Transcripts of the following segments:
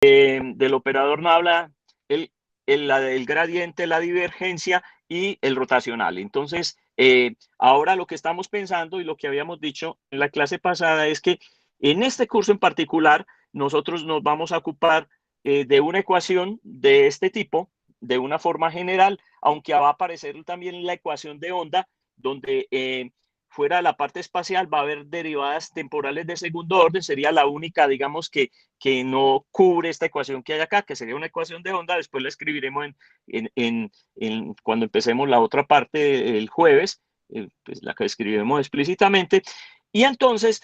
del operador Nabla, el gradiente, la divergencia y el rotacional. Entonces, ahora lo que estamos pensando y lo que habíamos dicho en la clase pasada es que en este curso en particular nosotros nos vamos a ocupar de una ecuación de este tipo, de una forma general, aunque va a aparecer también la ecuación de onda, donde fuera de la parte espacial va a haber derivadas temporales de segundo orden, sería la única, digamos, que no cubre esta ecuación que hay acá, que sería una ecuación de onda. Después la escribiremos cuando empecemos la otra parte el jueves, pues la que escribiremos explícitamente. Y entonces,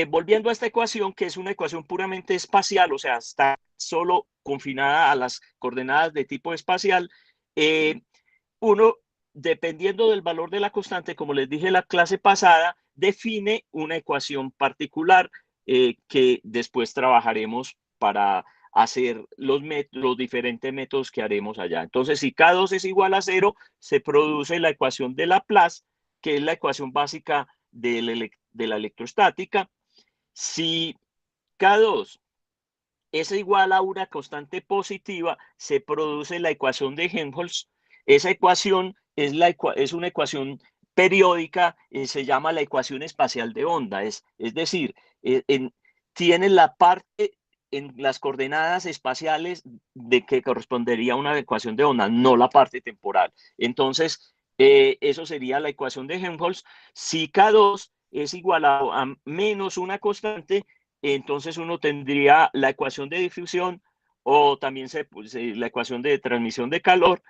volviendo a esta ecuación, que es una ecuación puramente espacial, o sea, está solo confinada a las coordenadas de tipo espacial, uno, dependiendo del valor de la constante, como les dije en la clase pasada, define una ecuación particular que después trabajaremos para hacer los diferentes métodos que haremos allá. Entonces, si K2 es igual a 0, se produce la ecuación de Laplace, que es la ecuación básica de la electrostática. Si K2 es igual a una constante positiva, se produce la ecuación de Helmholtz. Esa ecuación es una ecuación periódica, se llama la ecuación espacial de onda. Es decir, tiene la parte en las coordenadas espaciales de que correspondería a una ecuación de onda, no la parte temporal. Entonces, eso sería la ecuación de Helmholtz. Si K2 es igual a menos una constante, entonces uno tendría la ecuación de difusión o también la ecuación de transmisión de calor.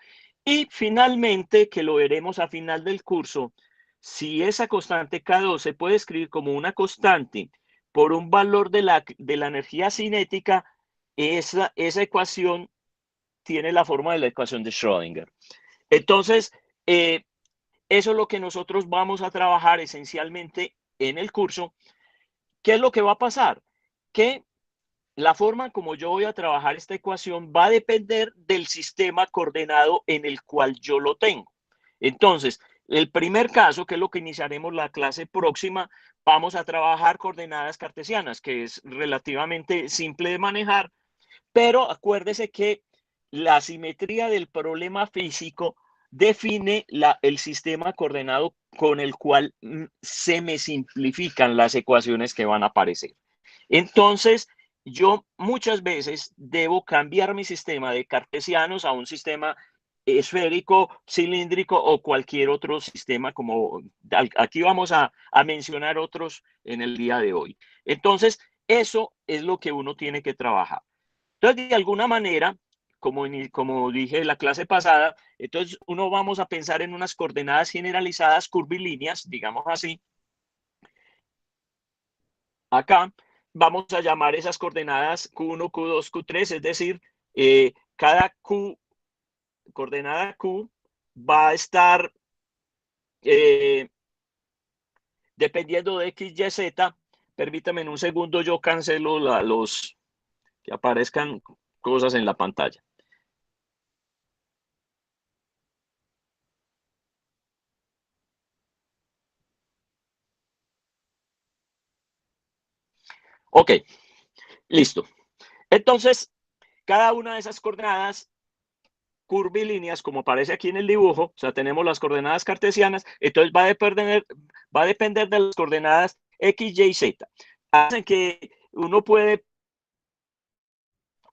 Y finalmente, que lo veremos a final del curso, si esa constante K2 se puede escribir como una constante por un valor de la energía cinética, esa ecuación tiene la forma de la ecuación de Schrödinger. Entonces, eso es lo que nosotros vamos a trabajar esencialmente en el curso. ¿Qué es lo que va a pasar? Que la forma como yo voy a trabajar esta ecuación va a depender del sistema coordenado en el cual yo lo tengo. Entonces, el primer caso, que es lo que iniciaremos la clase próxima, vamos a trabajar coordenadas cartesianas, que es relativamente simple de manejar, pero acuérdese que la simetría del problema físico define el sistema coordenado con el cual se me simplifican las ecuaciones que van a aparecer. Entonces, yo muchas veces debo cambiar mi sistema de cartesianos a un sistema esférico, cilíndrico o cualquier otro sistema, como aquí vamos a mencionar otros en el día de hoy. Entonces, eso es lo que uno tiene que trabajar. Entonces, de alguna manera, como dije en la clase pasada, entonces uno vamos a pensar en unas coordenadas generalizadas curvilíneas, digamos así. Acá vamos a llamar esas coordenadas Q1, Q2, Q3, es decir, cada coordenada Q va a estar dependiendo de X, Y, Z. Permítame en un segundo, yo cancelo que aparezcan cosas en la pantalla. Ok, listo. Entonces, cada una de esas coordenadas curvilíneas, como aparece aquí en el dibujo, o sea, tenemos las coordenadas cartesianas, entonces va a depender de las coordenadas X, Y, Z. Hacen que uno puede,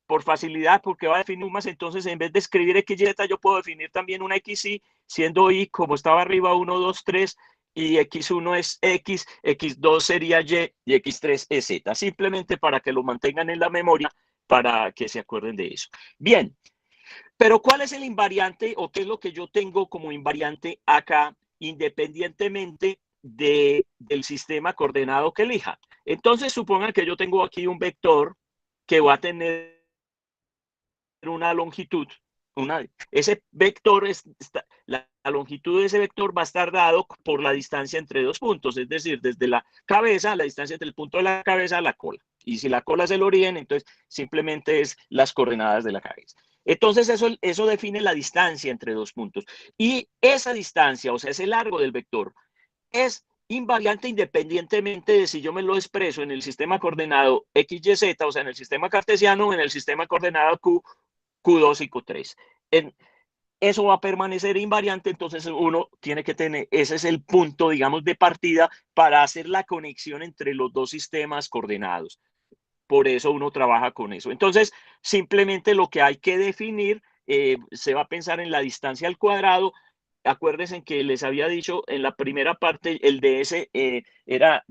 por facilidad, porque va a definir más, entonces en vez de escribir X, Y, Z, yo puedo definir también una XY, siendo Y, como estaba arriba, 1, 2, 3, y X1 es X, X2 sería Y, y X3 es Z. Simplemente para que lo mantengan en la memoria, para que se acuerden de eso. Bien, pero ¿cuál es el invariante o qué es lo que yo tengo como invariante acá, independientemente del sistema coordenado que elija? Entonces, supongan que yo tengo aquí un vector que va a tener una longitud. Ese vector, la longitud de ese vector va a estar dado por la distancia entre dos puntos, es decir, desde la cabeza, la distancia entre el punto de la cabeza a la cola. Y si la cola es el origen, entonces simplemente es las coordenadas de la cabeza. Entonces eso define la distancia entre dos puntos. Y esa distancia, o sea, ese largo del vector, es invariante independientemente de si yo me lo expreso en el sistema coordenado XYZ, o sea, en el sistema cartesiano o en el sistema coordenado Q2 y Q3. Eso va a permanecer invariante, entonces uno tiene que tener, ese es el punto, digamos, de partida para hacer la conexión entre los dos sistemas coordenados. Por eso uno trabaja con eso. Entonces, simplemente lo que hay que definir, se va a pensar en la distancia al cuadrado. Acuérdense que les había dicho en la primera parte, el ds era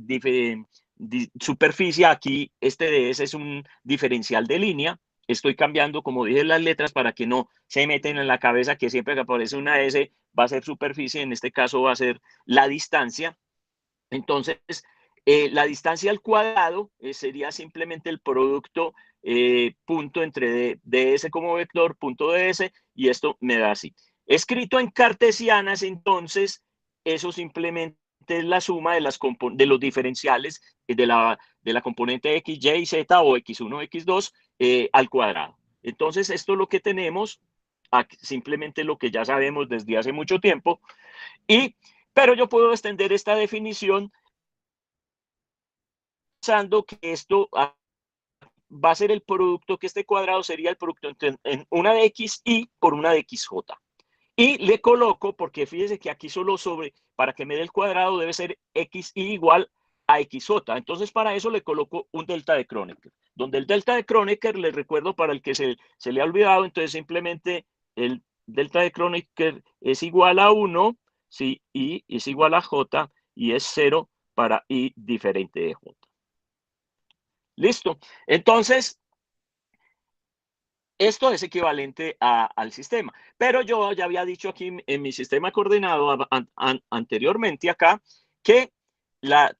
superficie, aquí este ds es un diferencial de línea. Estoy cambiando, como dije, las letras para que no se meten en la cabeza que siempre que aparece una S va a ser superficie, en este caso va a ser la distancia. Entonces, la distancia al cuadrado sería simplemente el producto punto entre ds como vector, punto ds, y esto me da así. Escrito en cartesianas, entonces, eso simplemente es la suma de los diferenciales de la componente x, y, z o x1, x2 al cuadrado. Entonces, esto es lo que tenemos, simplemente lo que ya sabemos desde hace mucho tiempo, pero yo puedo extender esta definición pensando que esto va a ser el producto, que este cuadrado sería el producto entre en una de xy por una de xj. Y le coloco, porque fíjese que aquí solo para que me dé el cuadrado debe ser xy igual a xj. Entonces para eso le coloco un delta de Kronecker. Donde el delta de Kronecker, les recuerdo para el que se le ha olvidado, entonces simplemente el delta de Kronecker es igual a 1, si y es igual a j, y es 0 para y diferente de j. Listo. Entonces, esto es equivalente al sistema. Pero yo ya había dicho aquí en mi sistema coordenado anteriormente acá que las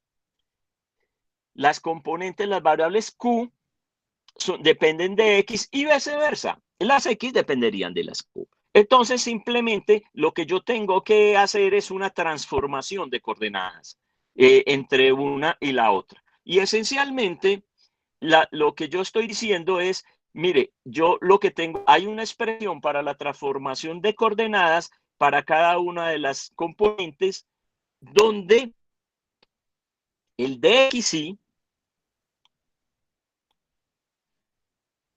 componentes, las variables Q, dependen de X y viceversa. Las X dependerían de las Q. Entonces, simplemente lo que yo tengo que hacer es una transformación de coordenadas entre una y la otra. Y esencialmente, lo que yo estoy diciendo es, mire, yo lo que tengo, hay una expresión para la transformación de coordenadas para cada una de las componentes donde el dxy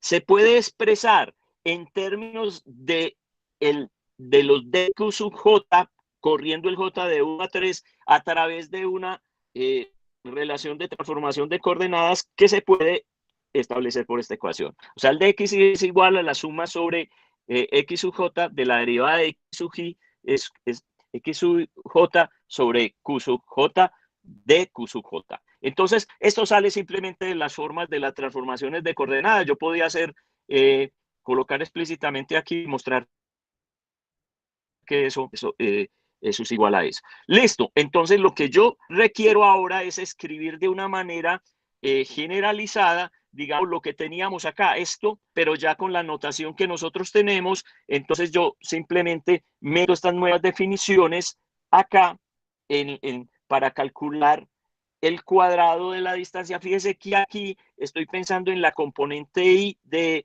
se puede expresar en términos de los dq sub j, corriendo el j de 1 a 3 a través de una relación de transformación de coordenadas que se puede establecer por esta ecuación. O sea, el dx es igual a la suma sobre x sub j de la derivada de x sub y es x sub j sobre q sub j de q sub j. Entonces, esto sale simplemente de las formas de las transformaciones de coordenadas. Yo podía hacer, colocar explícitamente aquí, mostrar que eso es igual a eso. Listo. Entonces, lo que yo requiero ahora es escribir de una manera generalizada, digamos, lo que teníamos acá, esto, pero ya con la notación que nosotros tenemos. Entonces, yo simplemente meto estas nuevas definiciones acá para calcular el cuadrado de la distancia. Fíjese que aquí estoy pensando en la componente y de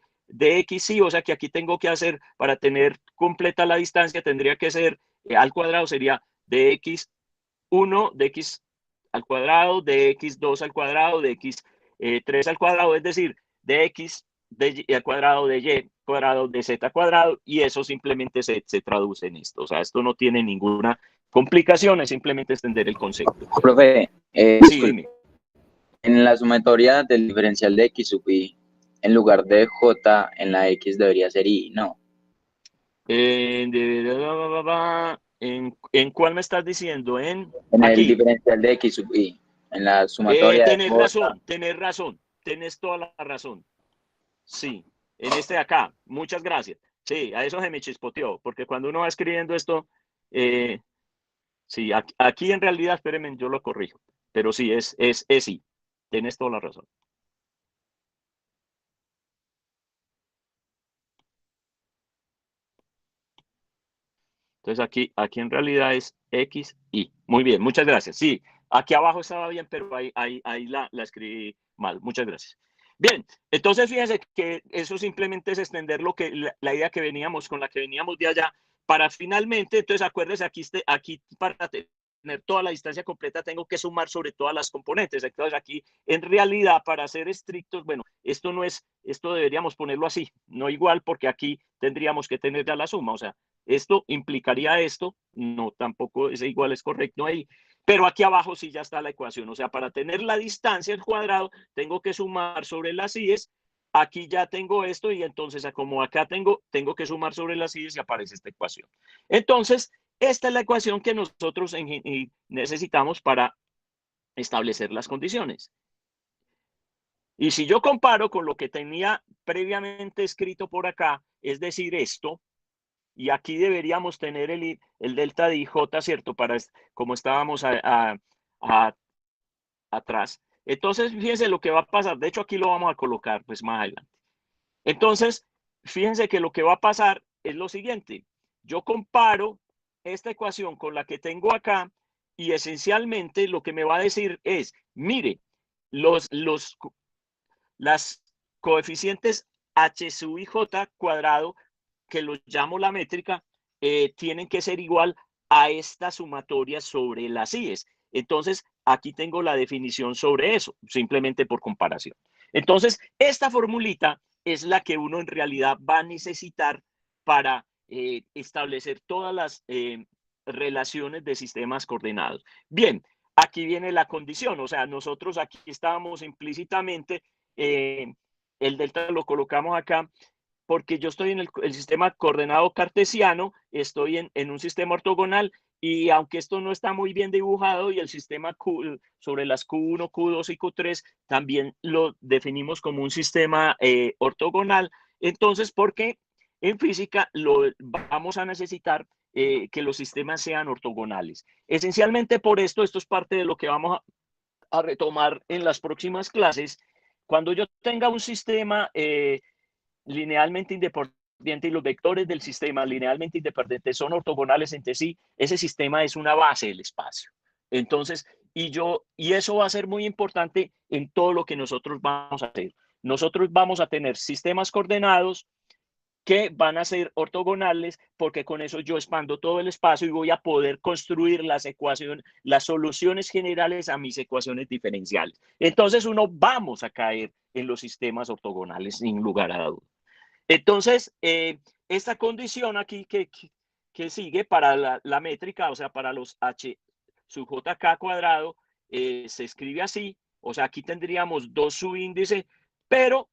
xy, o sea que aquí tengo que hacer, para tener completa la distancia, tendría que ser al cuadrado, sería de x1, de x al cuadrado, de x2 al cuadrado, de x3 al cuadrado, es decir, de x de y al cuadrado, de y cuadrado, de z cuadrado, y eso simplemente se traduce en esto. O sea, esto no tiene ninguna complicación, es simplemente extender el concepto. Profe, Sí, dime. en la sumatoria del diferencial de x sub y, en lugar de j en la x debería ser y, ¿no? ¿En cuál me estás diciendo? En el Aquí. diferencial de x sub y, en la sumatoria de Tenés j. razón, tenés toda la razón. Sí, en este de acá. Muchas gracias. Sí, a eso se me chispoteó, porque cuando uno va escribiendo esto, sí, aquí en realidad, espérenme, yo lo corrijo. Pero sí, es sí. Tenés toda la razón. Entonces aquí en realidad es X, Y. Muy bien, muchas gracias. Sí, aquí abajo estaba bien, pero ahí la escribí mal. Muchas gracias. Bien, entonces fíjense que eso simplemente es extender la idea que veníamos, con la que veníamos de allá, para finalmente, entonces acuérdense, aquí para toda la distancia completa, tengo que sumar sobre todas las componentes. Entonces aquí, en realidad, para ser estrictos, bueno, esto no es, esto deberíamos ponerlo así, no igual, porque aquí tendríamos que tener ya la suma. O sea, esto implicaría esto, no, tampoco es igual, es correcto ahí. Pero aquí abajo sí ya está la ecuación. O sea, para tener la distancia al cuadrado, tengo que sumar sobre las íes. Aquí ya tengo esto y entonces, como acá tengo que sumar sobre las íes y aparece esta ecuación. Entonces, esta es la ecuación que nosotros necesitamos para establecer las condiciones. Y si yo comparo con lo que tenía previamente escrito por acá, es decir, esto, y aquí deberíamos tener el delta de IJ, ¿cierto? Para, como estábamos atrás. Entonces, fíjense lo que va a pasar. De hecho, aquí lo vamos a colocar pues más adelante. Entonces, fíjense que lo que va a pasar es lo siguiente. Yo comparo esta ecuación con la que tengo acá y esencialmente lo que me va a decir es, mire, las coeficientes h sub i j cuadrado, que los llamo la métrica, tienen que ser igual a esta sumatoria sobre las IES. Entonces, aquí tengo la definición sobre eso, simplemente por comparación. Entonces, esta formulita es la que uno en realidad va a necesitar para establecer todas las relaciones de sistemas coordenados. Bien, aquí viene la condición, o sea, nosotros aquí estábamos implícitamente, el delta lo colocamos acá, porque yo estoy en el sistema coordenado cartesiano, estoy en un sistema ortogonal, y aunque esto no está muy bien dibujado y el sistema sobre las Q1, Q2 y Q3 también lo definimos como un sistema ortogonal, entonces, porque en física lo vamos a necesitar que los sistemas sean ortogonales. Esencialmente por esto es parte de lo que vamos a retomar en las próximas clases. Cuando yo tenga un sistema linealmente independiente y los vectores del sistema linealmente independientes son ortogonales entre sí, ese sistema es una base del espacio. Entonces, y eso va a ser muy importante en todo lo que nosotros vamos a hacer. Nosotros vamos a tener sistemas coordenados que van a ser ortogonales, porque con eso yo expando todo el espacio y voy a poder construir las ecuaciones, las soluciones generales a mis ecuaciones diferenciales. Entonces, vamos a caer en los sistemas ortogonales sin lugar a dudas. Entonces, esta condición aquí que sigue para la métrica, o sea, para los h sub jk cuadrado, se escribe así. O sea, aquí tendríamos dos subíndices, pero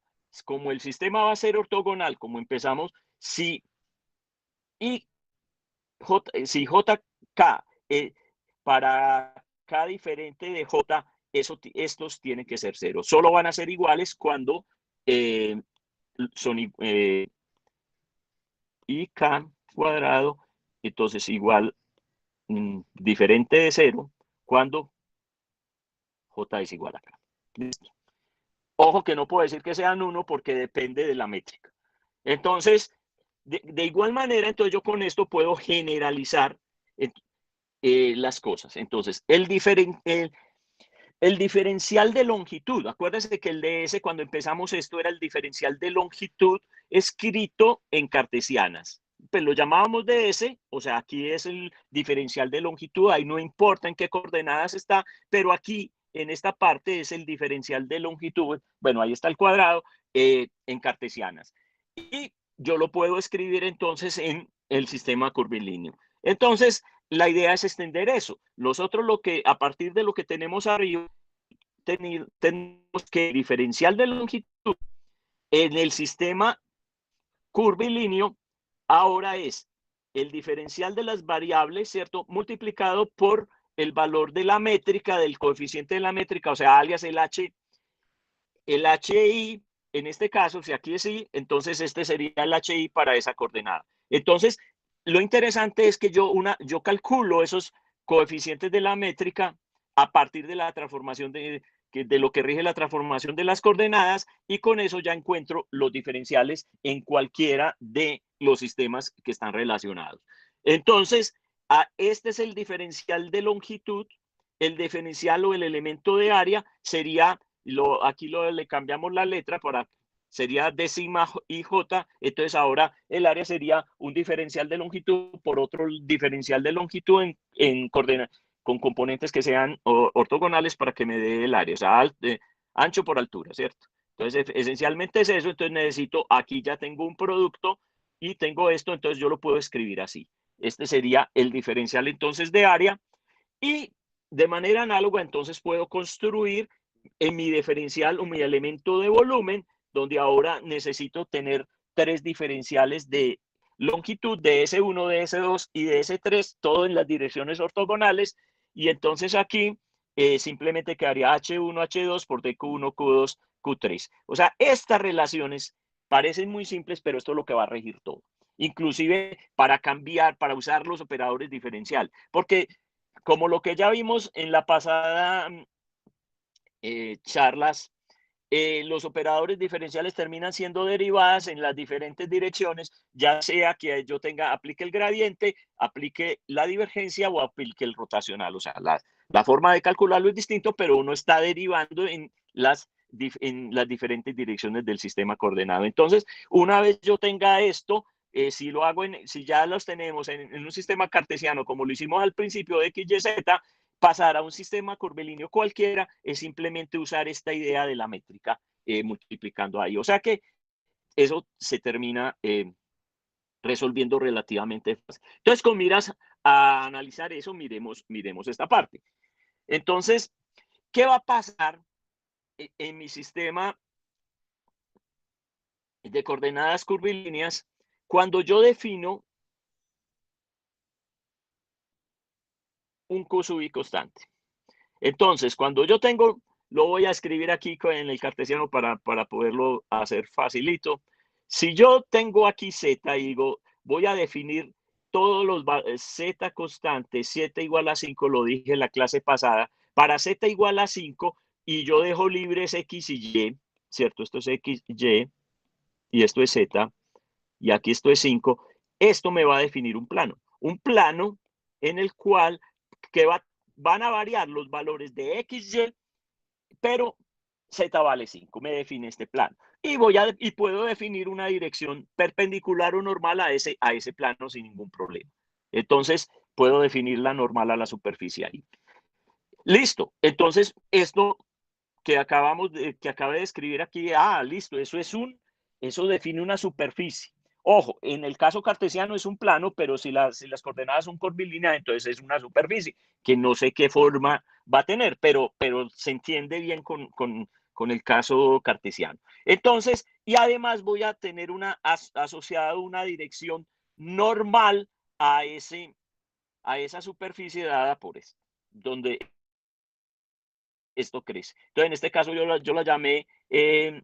como el sistema va a ser ortogonal, como empezamos, si jk para k diferente de j, estos tienen que ser cero. Solo van a ser iguales cuando son y k cuadrado, entonces igual diferente de cero cuando j es igual a k. ¿Listo? Ojo que no puedo decir que sean 1 porque depende de la métrica. Entonces, de igual manera, entonces yo con esto puedo generalizar las cosas. Entonces, el diferencial de longitud, acuérdense que el ds cuando empezamos esto era el diferencial de longitud escrito en cartesianas. Pues lo llamábamos ds, o sea, aquí es el diferencial de longitud, ahí no importa en qué coordenadas está, pero aquí en esta parte es el diferencial de longitud, bueno, ahí está el cuadrado, en cartesianas. Y yo lo puedo escribir entonces en el sistema curvilíneo. Entonces, la idea es extender eso. Nosotros a partir de lo que tenemos arriba, tenemos que diferencial de longitud en el sistema curvilíneo ahora es el diferencial de las variables, ¿cierto? Multiplicado por el valor de la métrica, del coeficiente de la métrica, o sea, alias el HI, en este caso, si aquí es I, entonces este sería el HI para esa coordenada. Entonces, lo interesante es que yo calculo esos coeficientes de la métrica a partir de la transformación de lo que rige la transformación de las coordenadas, y con eso ya encuentro los diferenciales en cualquiera de los sistemas que están relacionados. Entonces, este es el diferencial de longitud. El diferencial o el elemento de área sería, aquí le cambiamos la letra sería décima IJ, entonces ahora el área sería un diferencial de longitud por otro diferencial de longitud con componentes que sean ortogonales para que me dé el área, o sea, ancho por altura, ¿cierto? Entonces, esencialmente es eso. Entonces necesito, aquí ya tengo un producto y tengo esto, entonces yo lo puedo escribir así. Este sería el diferencial entonces de área, y de manera análoga entonces puedo construir en mi diferencial o mi elemento de volumen, donde ahora necesito tener tres diferenciales de longitud de S1, de S2 y de S3, todo en las direcciones ortogonales, y entonces aquí simplemente quedaría H1, H2 por DQ1, Q2, Q3. O sea, estas relaciones parecen muy simples, pero esto es lo que va a regir todo. Inclusive para cambiar, para usar los operadores diferencial, porque como lo que ya vimos en la pasada charlas, los operadores diferenciales terminan siendo derivadas en las diferentes direcciones, ya sea que yo aplique el gradiente, aplique la divergencia o aplique el rotacional. O sea, la forma de calcularlo es distinto, pero uno está derivando en las diferentes direcciones del sistema coordenado. Entonces, una vez yo tenga esto, si ya los tenemos en un sistema cartesiano, como lo hicimos al principio de X, Y, Z, pasar a un sistema curvilíneo cualquiera es simplemente usar esta idea de la métrica multiplicando ahí. O sea que eso se termina resolviendo relativamente fácil. Entonces, con miras a analizar eso, miremos esta parte. Entonces, ¿qué va a pasar en mi sistema de coordenadas curvilíneas cuando yo defino un Q sub I constante? Entonces, cuando yo tengo, lo voy a escribir aquí en el cartesiano para poderlo hacer facilito. Si yo tengo aquí Z y digo, voy a definir todos los Z constante, Z igual a 5, lo dije en la clase pasada, para Z igual a 5, y yo dejo libres X y Y, ¿cierto? Esto es X, Y, y esto es Z, y aquí esto es 5, esto me va a definir un plano en el cual van a variar los valores de X, Y, pero Z vale 5, me define este plano. Y puedo definir una dirección perpendicular o normal a ese plano sin ningún problema. Entonces, puedo definir la normal a la superficie ahí. Listo. Entonces, esto que acabé de escribir aquí, listo, eso define una superficie. Ojo, en el caso cartesiano es un plano, pero si las coordenadas son curvilíneas, entonces es una superficie que no sé qué forma va a tener, pero se entiende bien con el caso cartesiano. Entonces, y además voy a tener asociada una dirección normal a esa superficie dada por esto, donde esto crece. Entonces, en este caso yo la llamé N,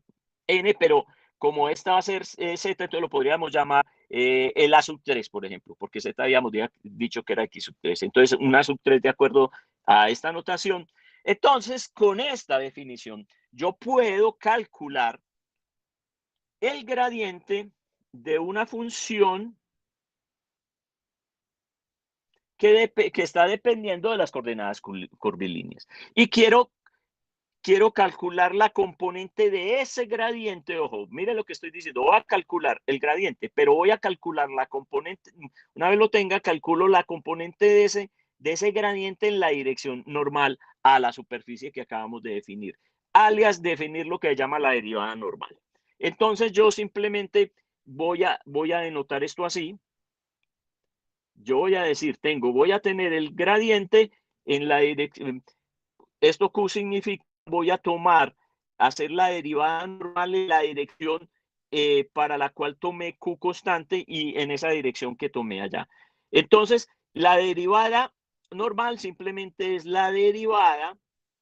pero como esta va a ser Z, entonces lo podríamos llamar el A sub 3, por ejemplo, porque Z habíamos dicho que era X sub 3. Entonces, una sub 3 de acuerdo a esta notación. Entonces, con esta definición, yo puedo calcular el gradiente de una función que está dependiendo de las coordenadas curvilíneas. Y quiero calcular la componente de ese gradiente. Ojo, mire lo que estoy diciendo. Voy a calcular el gradiente, pero voy a calcular la componente. Una vez lo tenga, calculo la componente de ese gradiente en la dirección normal a la superficie que acabamos de definir, alias definir lo que se llama la derivada normal. Entonces yo simplemente voy a denotar esto así. Yo voy a decir, voy a tener el gradiente en la dirección. Esto Q significa, voy a hacer la derivada normal en la dirección para la cual tomé Q constante y en esa dirección que tomé allá. Entonces, la derivada normal simplemente es la derivada,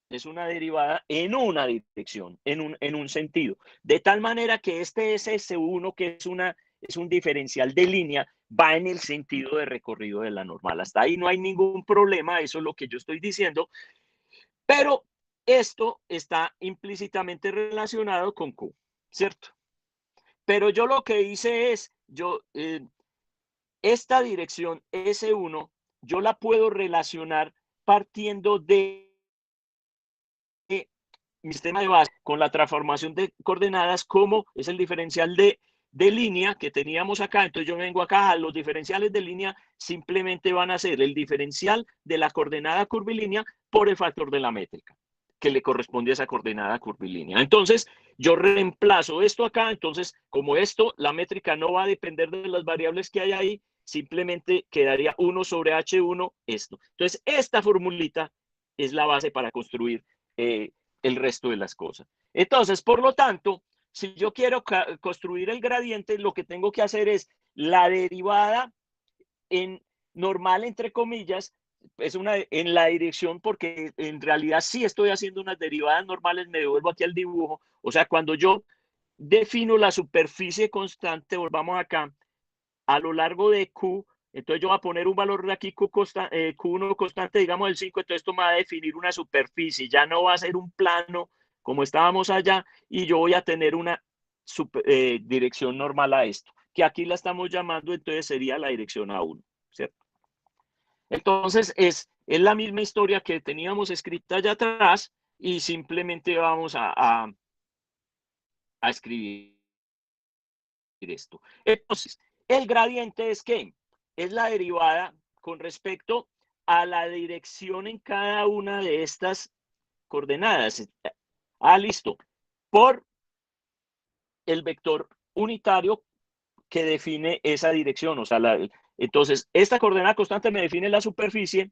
es una derivada en una dirección, en un sentido. De tal manera que este es S1, que es un diferencial de línea, va en el sentido de recorrido de la normal. Hasta ahí no hay ningún problema, eso es lo que yo estoy diciendo. Pero esto está implícitamente relacionado con Q, ¿cierto? Pero yo lo que hice es, esta dirección S1, yo la puedo relacionar partiendo de mi sistema de base con la transformación de coordenadas, como es el diferencial de de línea que teníamos acá, entonces yo vengo acá, los diferenciales de línea simplemente van a ser el diferencial de la coordenada curvilínea por el factor de la métrica que le corresponde a esa coordenada curvilínea. Entonces, yo reemplazo esto acá, entonces, como esto, la métrica no va a depender de las variables que hay ahí, simplemente quedaría 1 sobre H1 esto. Entonces, esta formulita es la base para construir el resto de las cosas. Entonces, por lo tanto, si yo quiero construir el gradiente, lo que tengo que hacer es la derivada en normal, entre comillas, es una en la dirección, porque en realidad sí estoy haciendo unas derivadas normales, me devuelvo aquí al dibujo. O sea, cuando yo defino la superficie constante, volvamos acá, a lo largo de Q, entonces yo voy a poner un valor de aquí Q1 constante, digamos el 5, entonces esto me va a definir una superficie, ya no va a ser un plano como estábamos allá, y yo voy a tener una dirección normal a esto, que aquí la estamos llamando, entonces sería la dirección A1, ¿cierto? Entonces es la misma historia que teníamos escrita allá atrás y simplemente vamos a escribir esto. Entonces, el gradiente es ¿qué? Es la derivada con respecto a la dirección en cada una de estas coordenadas. Listo. Por el vector unitario que define esa dirección. O sea, entonces, esta coordenada constante me define la superficie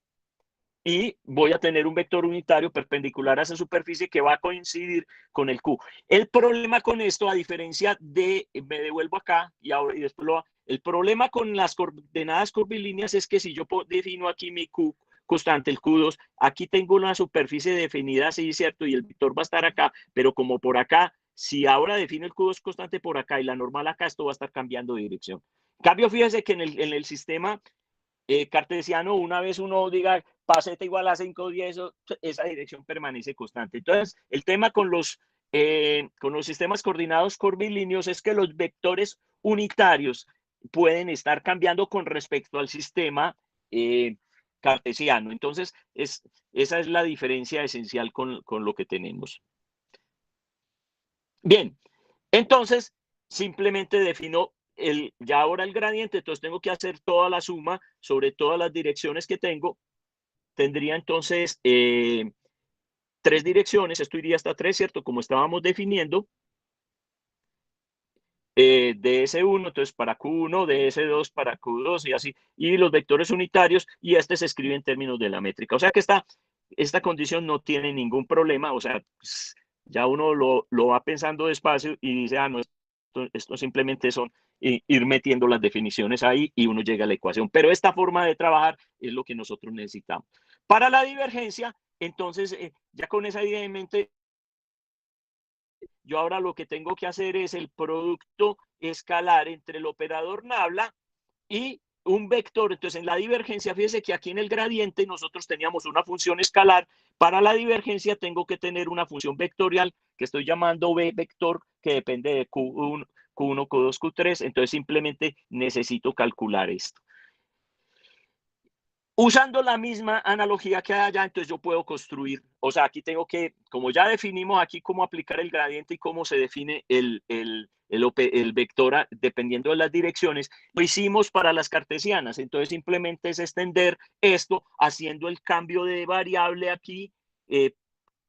y voy a tener un vector unitario perpendicular a esa superficie que va a coincidir con el Q. El problema con esto, a diferencia de, me devuelvo acá y, ahora, y después el problema con las coordenadas curvilíneas es que si yo defino aquí mi Q constante, el Q2, aquí tengo una superficie definida así, ¿cierto? Y el vector va a estar acá, pero como por acá, si ahora defino el Q2 constante por acá y la normal acá, esto va a estar cambiando de dirección. En cambio, fíjese que en el sistema cartesiano, una vez uno diga paz z igual a 510, esa dirección permanece constante. Entonces, el tema con los sistemas coordinados curvilíneos es que los vectores unitarios pueden estar cambiando con respecto al sistema cartesiano. Entonces, esa es la diferencia esencial con lo que tenemos. Bien, entonces, simplemente defino ya ahora el gradiente, entonces tengo que hacer toda la suma sobre todas las direcciones que tengo. Tendría entonces 3 direcciones, esto iría hasta 3, ¿cierto? Como estábamos definiendo. DS1, entonces para Q1, DS2 para Q2 y así. Y los vectores unitarios, y este se escribe en términos de la métrica. O sea que esta condición no tiene ningún problema, o sea, pues, ya uno lo va pensando despacio y dice, no, esto simplemente son ir metiendo las definiciones ahí y uno llega a la ecuación. Pero esta forma de trabajar es lo que nosotros necesitamos. Para la divergencia, entonces, ya con esa idea en mente, yo ahora lo que tengo que hacer es el producto escalar entre el operador nabla y un vector. Entonces, en la divergencia, fíjese que aquí en el gradiente nosotros teníamos una función escalar. Para la divergencia tengo que tener una función vectorial que estoy llamando B vector, que depende de Q1, Q1, Q2, Q3. Entonces, simplemente necesito calcular esto. Usando la misma analogía que hay allá, entonces yo puedo construir, o sea, aquí tengo que, como ya definimos aquí cómo aplicar el gradiente y cómo se define el vector dependiendo de las direcciones, lo hicimos para las cartesianas, entonces simplemente es extender esto haciendo el cambio de variable aquí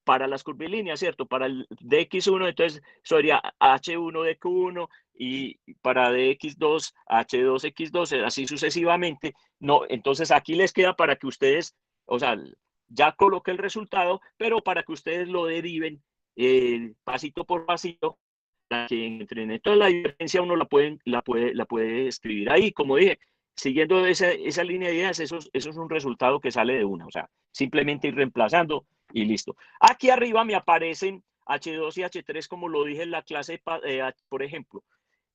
para las curvilíneas, ¿cierto? Para el dx1, entonces sería h1 de q1 y para dx2, h2x2, así sucesivamente. No, entonces aquí les queda para que ustedes, o sea, ya coloque el resultado, pero para que ustedes lo deriven pasito por pasito, para que entren. Entonces la diferencia uno la puede escribir ahí, como dije, siguiendo esa línea de ideas, eso es un resultado que sale de una, o sea, simplemente ir reemplazando y listo. Aquí arriba me aparecen H2 y H3, como lo dije en la clase, por ejemplo,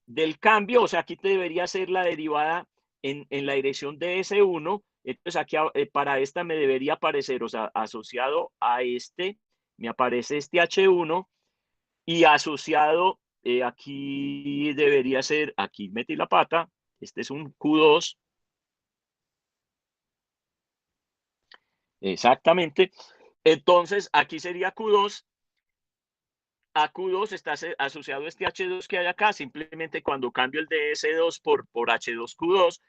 del cambio, o sea, aquí te debería ser la derivada en la dirección de S1, entonces aquí para esta me debería aparecer, o sea, asociado a este, me aparece este H1 y asociado, aquí debería ser, aquí metí la pata, este es un Q2, exactamente, entonces aquí sería Q2, a Q2 está asociado este H2 que hay acá, simplemente cuando cambio el de S2 por H2Q2,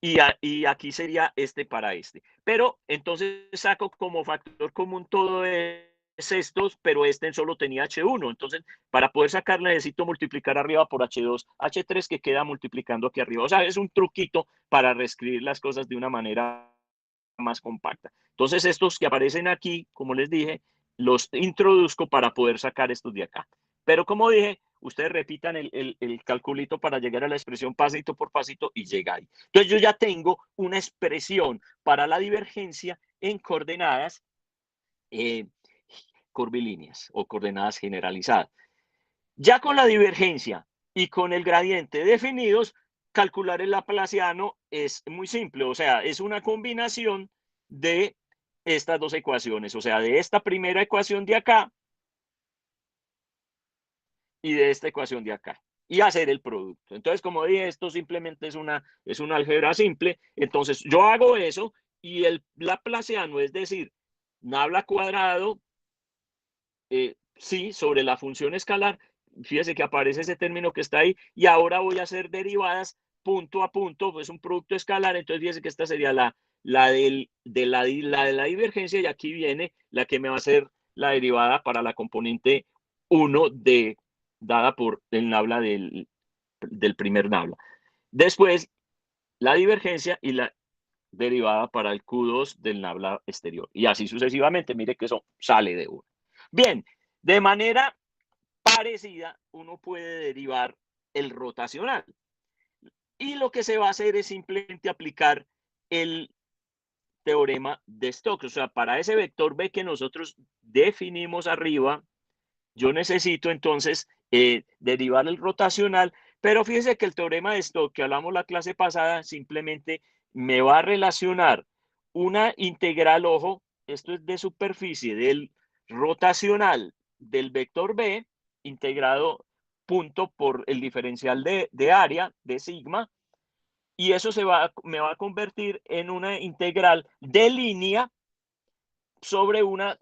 y aquí sería este para este. Pero entonces saco como factor común todo es estos, pero este solo tenía H1. Entonces, para poder sacar necesito multiplicar arriba por H2, H3 que queda multiplicando aquí arriba. O sea, es un truquito para reescribir las cosas de una manera más compacta. Entonces, estos que aparecen aquí, como les dije, los introduzco para poder sacar estos de acá. Pero como dije, ustedes repitan el calculito para llegar a la expresión pasito por pasito y llega ahí. Entonces yo ya tengo una expresión para la divergencia en coordenadas curvilíneas o coordenadas generalizadas. Ya con la divergencia y con el gradiente definidos, calcular el laplaciano es muy simple, o sea, es una combinación de estas dos ecuaciones, o sea, de esta primera ecuación de acá y de esta ecuación de acá, y hacer el producto. Entonces, como dije, esto simplemente es una álgebra simple. Entonces, yo hago eso y el laplaciano, es decir, nabla cuadrado, sí, sobre la función escalar, fíjese que aparece ese término que está ahí, y ahora voy a hacer derivadas punto a punto, pues un producto escalar. Entonces fíjese que esta sería la de la divergencia, y aquí viene la que me va a hacer la derivada para la componente 1 dada por el nabla del primer nabla. Después, la divergencia y la derivada para el Q2 del nabla exterior. Y así sucesivamente, mire que eso sale de uno. Bien, de manera parecida, uno puede derivar el rotacional. Y lo que se va a hacer es simplemente aplicar el teorema de Stokes. O sea, para ese vector B que nosotros definimos arriba, yo necesito entonces derivar el rotacional, pero fíjense que el teorema de Stokes que hablamos la clase pasada simplemente me va a relacionar una integral, ojo, esto es de superficie, del rotacional del vector B, integrado punto por el diferencial de área, de sigma, y eso me va a convertir en una integral de línea sobre una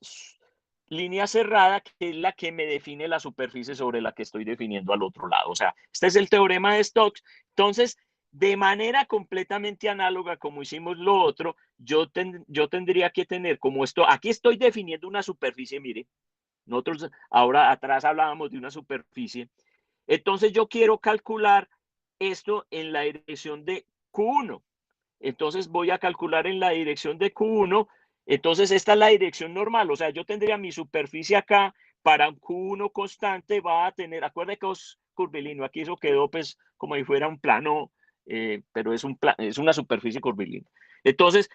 línea cerrada, que es la que me define la superficie sobre la que estoy definiendo al otro lado. O sea, este es el teorema de Stokes. Entonces, de manera completamente análoga como hicimos lo otro, yo tendría que tener como esto, aquí estoy definiendo una superficie, mire, nosotros ahora atrás hablábamos de una superficie. Entonces yo quiero calcular esto en la dirección de Q1. Entonces voy a calcular en la dirección de Q1. Entonces esta es la dirección normal. O sea, yo tendría mi superficie acá para un Q1 constante. Va a tener, acuérdense que es curvilíneo. Aquí eso quedó pues como si fuera un plano, pero es una superficie curvilínea. Entonces,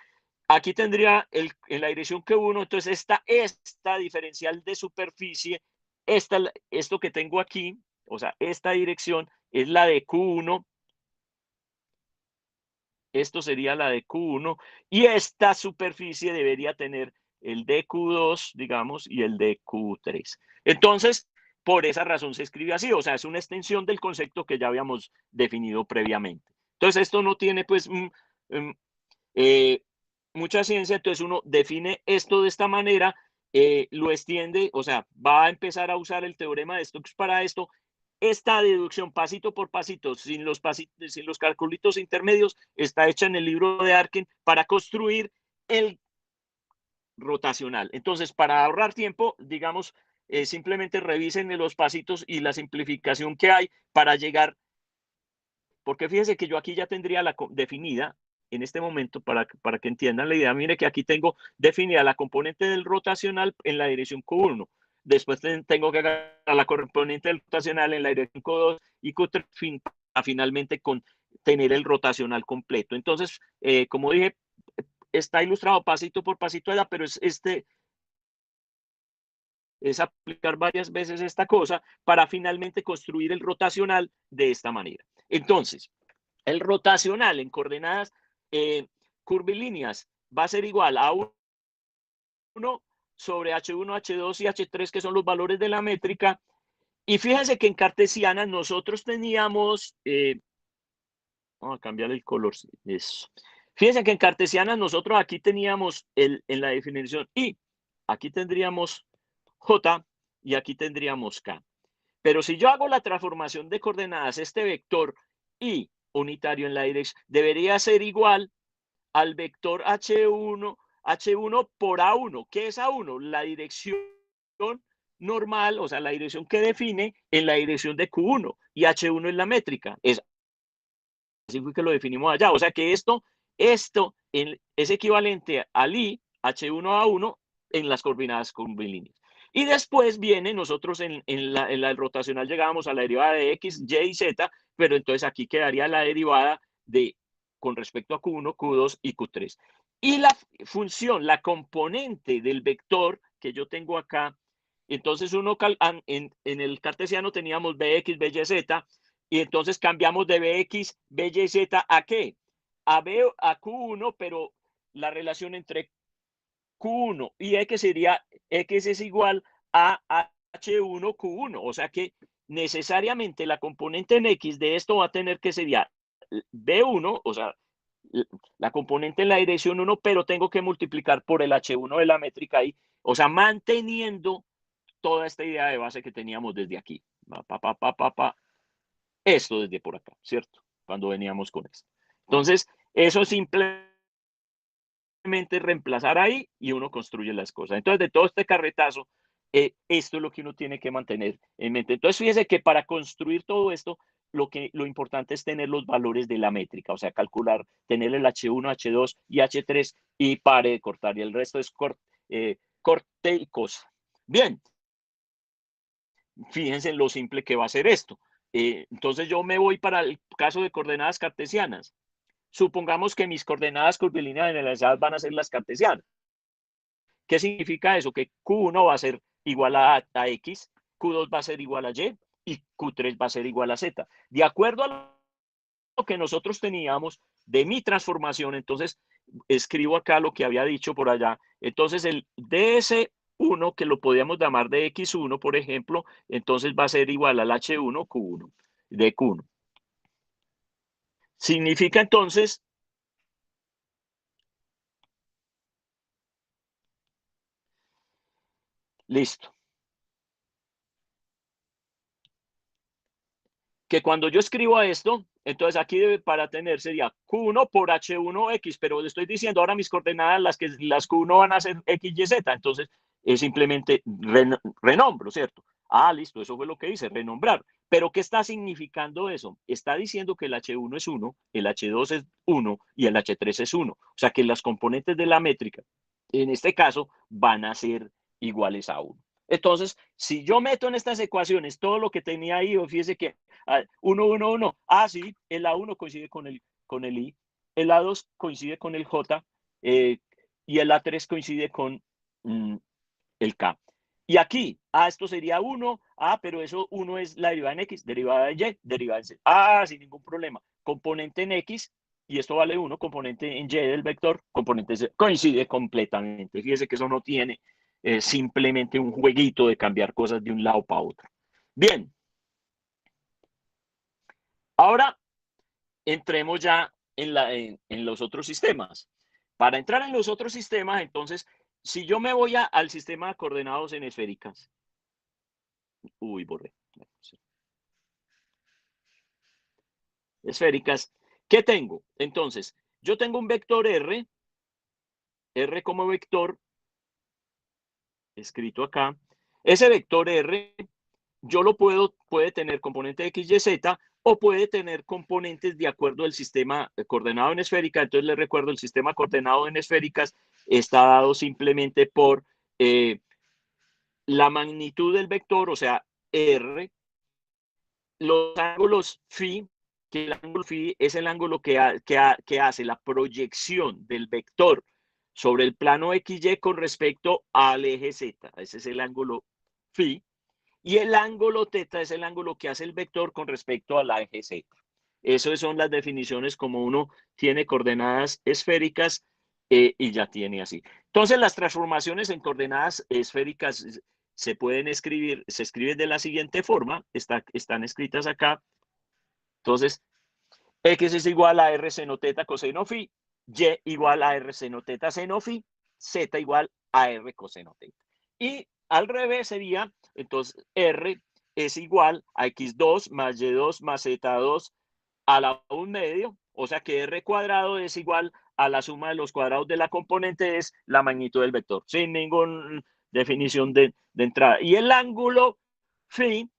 aquí tendría en la dirección Q1, entonces esta diferencial de superficie, esto que tengo aquí, o sea, esta dirección es la de Q1, esto sería la de Q1, y esta superficie debería tener el de Q2, digamos, y el de Q3. Entonces, por esa razón se escribe así, o sea, es una extensión del concepto que ya habíamos definido previamente. Entonces, esto no tiene, pues, mucha ciencia. Entonces uno define esto de esta manera, lo extiende, o sea, va a empezar a usar el teorema de Stokes para esto. Esta deducción pasito por pasito, sin los calculitos intermedios, está hecha en el libro de Arkin para construir el rotacional. Entonces, para ahorrar tiempo, digamos, simplemente revisen los pasitos y la simplificación que hay para llegar, porque fíjense que yo aquí ya tendría la definida en este momento, para que entiendan la idea. Mire que aquí tengo definida la componente del rotacional en la dirección Q1. Después tengo que agarrar la componente del rotacional en la dirección Q2 y Q3, finalmente con tener el rotacional completo. Entonces, como dije, está ilustrado pasito por pasito, pero es aplicar varias veces esta cosa para finalmente construir el rotacional de esta manera. Entonces, el rotacional en coordenadas curvilíneas va a ser igual a 1 sobre H1, H2 y H3, que son los valores de la métrica. Y fíjense que en cartesiana nosotros teníamos, vamos a cambiar el color, eso. Fíjense que en cartesiana nosotros aquí teníamos en la definición I, aquí tendríamos J y aquí tendríamos K. Pero si yo hago la transformación de coordenadas, este vector y unitario en la dirección debería ser igual al vector H1 por A1. ¿Qué es A1? La dirección normal, o sea, la dirección que define en la dirección de Q1, y H1 es la métrica. Así fue que lo definimos allá. O sea que esto es equivalente al I, H1A1, en las coordenadas curvilíneas. Y después viene, nosotros en la rotacional llegábamos a la derivada de X, Y y Z, pero entonces aquí quedaría la derivada con respecto a Q1, Q2 y Q3. Y la función, la componente del vector que yo tengo acá, entonces en el cartesiano teníamos Bx, By, Z, y entonces cambiamos de Bx, By, Z a ¿qué? A Q1, pero la relación entre Q1 y X sería X es igual a H1 Q1. O sea que necesariamente la componente en X de esto va a tener que sería B1, o sea, la componente en la dirección 1, pero tengo que multiplicar por el H1 de la métrica ahí, o sea, manteniendo toda esta idea de base que teníamos desde aquí. Esto desde por acá, ¿cierto? Cuando veníamos con esto. Entonces, eso simplemente reemplazar ahí y uno construye las cosas. Entonces, de todo este carretazo, esto es lo que uno tiene que mantener en mente. Entonces, fíjese que para construir todo esto, lo importante es tener los valores de la métrica, o sea, calcular, tener el H1, H2 y H3 y pare de cortar, y el resto es corte y cosa. Bien, fíjense en lo simple que va a ser esto. Entonces yo me voy para el caso de coordenadas cartesianas. Supongamos que mis coordenadas curvilíneas generalizadas van a ser las cartesianas. ¿Qué significa eso? Que Q1 va a ser igual a X, Q2 va a ser igual a Y Q3 va a ser igual a Z. De acuerdo a lo que nosotros teníamos de mi transformación, entonces escribo acá lo que había dicho por allá. Entonces el DS1, que lo podíamos llamar de X1, por ejemplo, entonces va a ser igual al H1 Q1 de Q1. Significa entonces listo. Que cuando yo escribo a esto, entonces aquí para tener sería Q1 por H1X, pero le estoy diciendo ahora mis coordenadas, las Q1 van a ser X, Y, Z, entonces es simplemente renombro, ¿cierto? Ah, listo, eso fue lo que hice, renombrar. Pero ¿qué está significando eso? Está diciendo que el H1 es 1, el H2 es 1 y el H3 es 1. O sea que las componentes de la métrica, en este caso, van a ser iguales a 1. Entonces, si yo meto en estas ecuaciones todo lo que tenía ahí, fíjese que 1, 1, 1. Ah, sí, el A1 coincide con el I, el A2 coincide con el J y el A3 coincide con el K. Y aquí, esto sería 1, pero eso 1 es la derivada en X, derivada en Y, derivada en Z. Sin ningún problema. Componente en X, y esto vale 1, componente en Y del vector, componente Z, coincide completamente. Fíjese que eso no tiene simplemente un jueguito de cambiar cosas de un lado para otro. Bien. Ahora entremos ya en los otros sistemas. Para entrar en los otros sistemas, entonces, si yo me voy al sistema de coordenadas en esféricas. Borré. Esféricas. ¿Qué tengo? Entonces, yo tengo un vector R como vector, escrito acá. Ese vector R, yo puede tener componente X, Y, Z, o puede tener componentes de acuerdo al sistema coordenado en esférica. Entonces les recuerdo, el sistema coordenado en esféricas está dado simplemente por la magnitud del vector, o sea, R, los ángulos phi, que el ángulo phi es el ángulo que hace la proyección del vector sobre el plano XY con respecto al eje Z. Ese es el ángulo phi. Y el ángulo teta es el ángulo que hace el vector con respecto al eje Z. Esas son las definiciones como uno tiene coordenadas esféricas y ya tiene así. Entonces, las transformaciones en coordenadas esféricas se escriben de la siguiente forma, están escritas acá. Entonces, X es igual a R seno teta coseno phi, Y igual a R seno teta seno phi, Z igual a R coseno teta. Y al revés sería, entonces, R es igual a x2 más y2 más z2 a la 1 medio, o sea que r cuadrado es igual a la suma de los cuadrados de la componente, es la magnitud del vector, sin ninguna definición de entrada. Y el ángulo phi,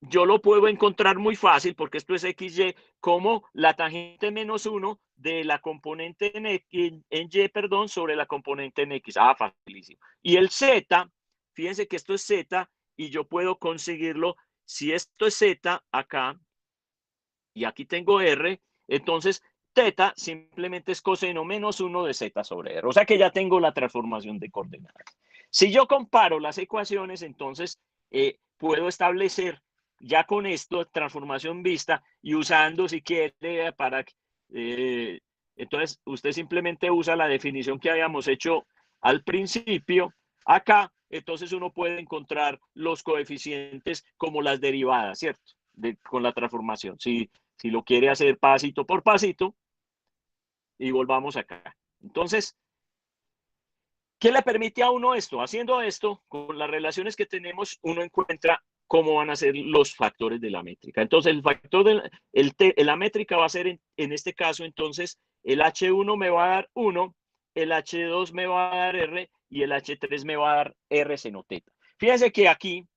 yo lo puedo encontrar muy fácil, porque esto es xy, como la tangente menos 1 de la componente en y, perdón, sobre la componente en x. Ah, facilísimo. Y el z, fíjense que esto es z, y yo puedo conseguirlo, si esto es z acá, y aquí tengo r, entonces θ simplemente es coseno menos 1 de z sobre r. O sea que ya tengo la transformación de coordenadas. Si yo comparo las ecuaciones, entonces puedo establecer ya con esto transformación vista y usando, si quiere, para... entonces, usted simplemente usa la definición que habíamos hecho al principio acá, entonces uno puede encontrar los coeficientes como las derivadas, ¿cierto? Con la transformación. Si lo quiere hacer pasito por pasito, y volvamos acá. Entonces, ¿qué le permite a uno esto? Haciendo esto, con las relaciones que tenemos, uno encuentra cómo van a ser los factores de la métrica. Entonces, el factor de la métrica va a ser, en este caso, entonces, el H1 me va a dar 1, el H2 me va a dar R y el H3 me va a dar R seno teta. Fíjense que aquí,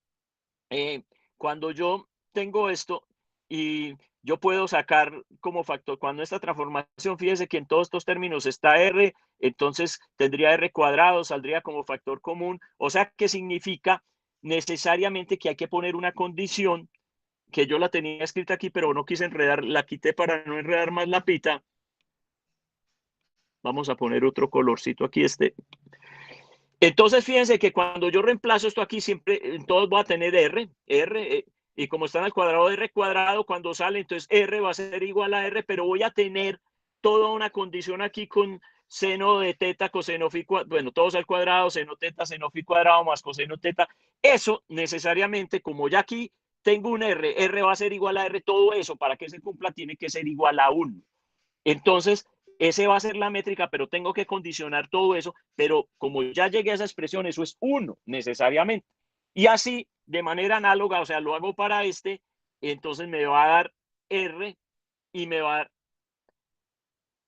cuando yo tengo esto y yo puedo sacar como factor, cuando esta transformación, fíjese que en todos estos términos está R, entonces tendría R cuadrado, saldría como factor común, o sea que significa necesariamente que hay que poner una condición, que yo la tenía escrita aquí, pero no quise enredar, la quité para no enredar más la pita. Vamos a poner otro colorcito aquí, Entonces, fíjense que cuando yo reemplazo esto aquí, siempre en todos voy a tener R, y como están al cuadrado de R cuadrado, cuando sale, entonces R va a ser igual a R, pero voy a tener toda una condición aquí con seno de teta, coseno phi, bueno, todos al cuadrado, seno teta, seno phi cuadrado más coseno teta. Eso necesariamente, como ya aquí tengo un R va a ser igual a R, todo eso para que se cumpla tiene que ser igual a 1. Entonces, ese va a ser la métrica, pero tengo que condicionar todo eso, pero como ya llegué a esa expresión, eso es 1 necesariamente. Y así, de manera análoga, o sea, lo hago para entonces me va a dar R y me va a dar